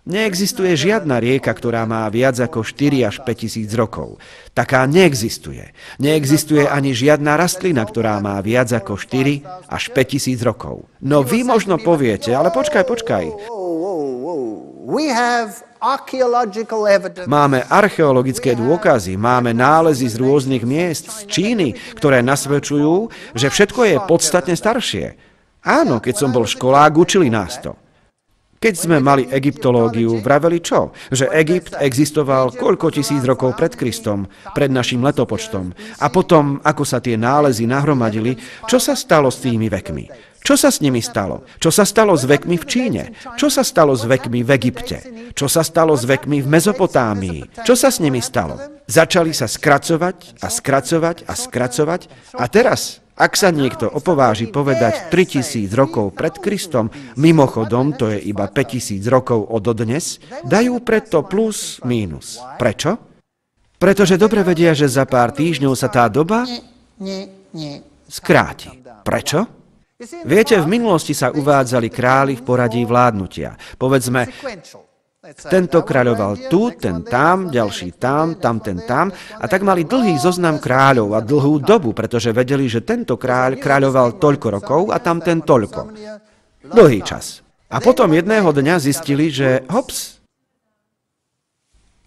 Neexistuje žiadna rieka, ktorá má viac ako 4 až 5 tisíc rokov. Taká neexistuje. Neexistuje ani žiadna rastlina, ktorá má viac ako 4 až 5 tisíc rokov. No vy možno poviete, ale počkaj. Máme archeologické dôkazy, máme nálezy z rôznych miest z Číny, ktoré nasvedčujú, že všetko je podstatne staršie. Áno, keď som bol školák, učili nás to. Keď sme mali egyptológiu, vraveli čo? Že Egypt existoval koľko tisíc rokov pred Kristom, pred našim letopočtom. A potom, ako sa tie nálezy nahromadili, čo sa stalo s tými vekmi? Čo sa s nimi stalo? Čo sa stalo s vekmi v Číne? Čo sa stalo s vekmi v Egypte? Čo sa stalo s vekmi v Mezopotámii? Čo sa s nimi stalo? Začali sa skracovať a skracovať a skracovať a teraz... Ak sa niekto opováži povedať 3000 rokov pred Kristom, mimochodom to je iba 5000 rokov od dnes, dajú preto plus, mínus. Prečo? Pretože dobre vedia, že za pár týždňov sa tá doba skráti. Prečo? Viete, v minulosti sa uvádzali králi v poradí vládnutia. Povedzme, tento kráľoval tu, ten tam, ďalší tam, tamten tam. A tak mali dlhý zoznam kráľov a dlhú dobu, pretože vedeli, že tento kráľ kráľoval toľko rokov a tamten toľko. Dlhý čas. A potom jedného dňa zistili, že hops.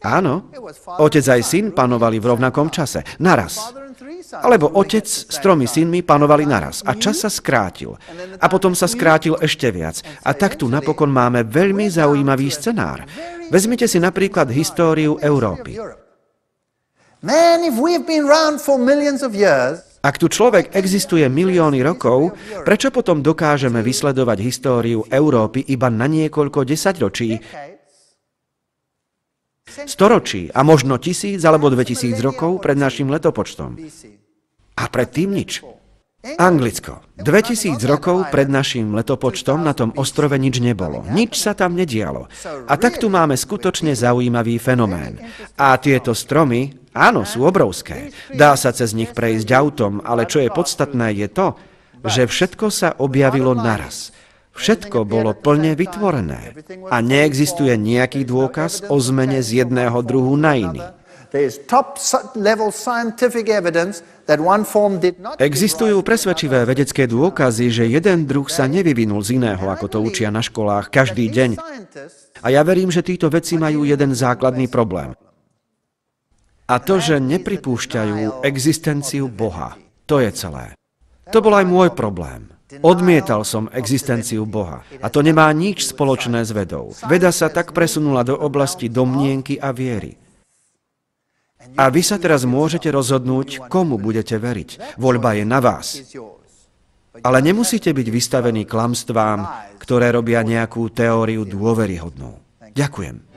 Áno, otec aj syn panovali v rovnakom čase, naraz. Alebo otec s 3 synmi panovali naraz a čas sa skrátil. A potom sa skrátil ešte viac. A tak tu napokon máme veľmi zaujímavý scenár. Vezmite si napríklad históriu Európy. Ak tu človek existuje milióny rokov, prečo potom dokážeme vysledovať históriu Európy iba na niekoľko desaťročí, storočí a možno 1000 alebo 2000 rokov pred našim letopočtom? A predtým nič. Anglicko. 2000 rokov pred našim letopočtom na tom ostrove nič nebolo. Nič sa tam nedialo. A tak tu máme skutočne zaujímavý fenomén. A tieto stromy, áno, sú obrovské. Dá sa cez nich prejsť autom, ale čo je podstatné je to, že všetko sa objavilo naraz. Všetko bolo plne vytvorené. A neexistuje nejaký dôkaz o zmene z jedného druhu na iný. Existujú presvedčivé vedecké dôkazy, že jeden druh sa nevyvinul z iného, ako to učia na školách každý deň. A ja verím, že títo vedci majú jeden základný problém. A to, že nepripúšťajú existenciu Boha. To je celé. To bol aj môj problém. Odmietal som existenciu Boha. A to nemá nič spoločné s vedou. Veda sa tak presunula do oblasti domnienky a viery. A vy sa teraz môžete rozhodnúť, komu budete veriť. Voľba je na vás. Ale nemusíte byť vystavení klamstvám, ktoré robia nejakú teóriu dôveryhodnú. Ďakujem.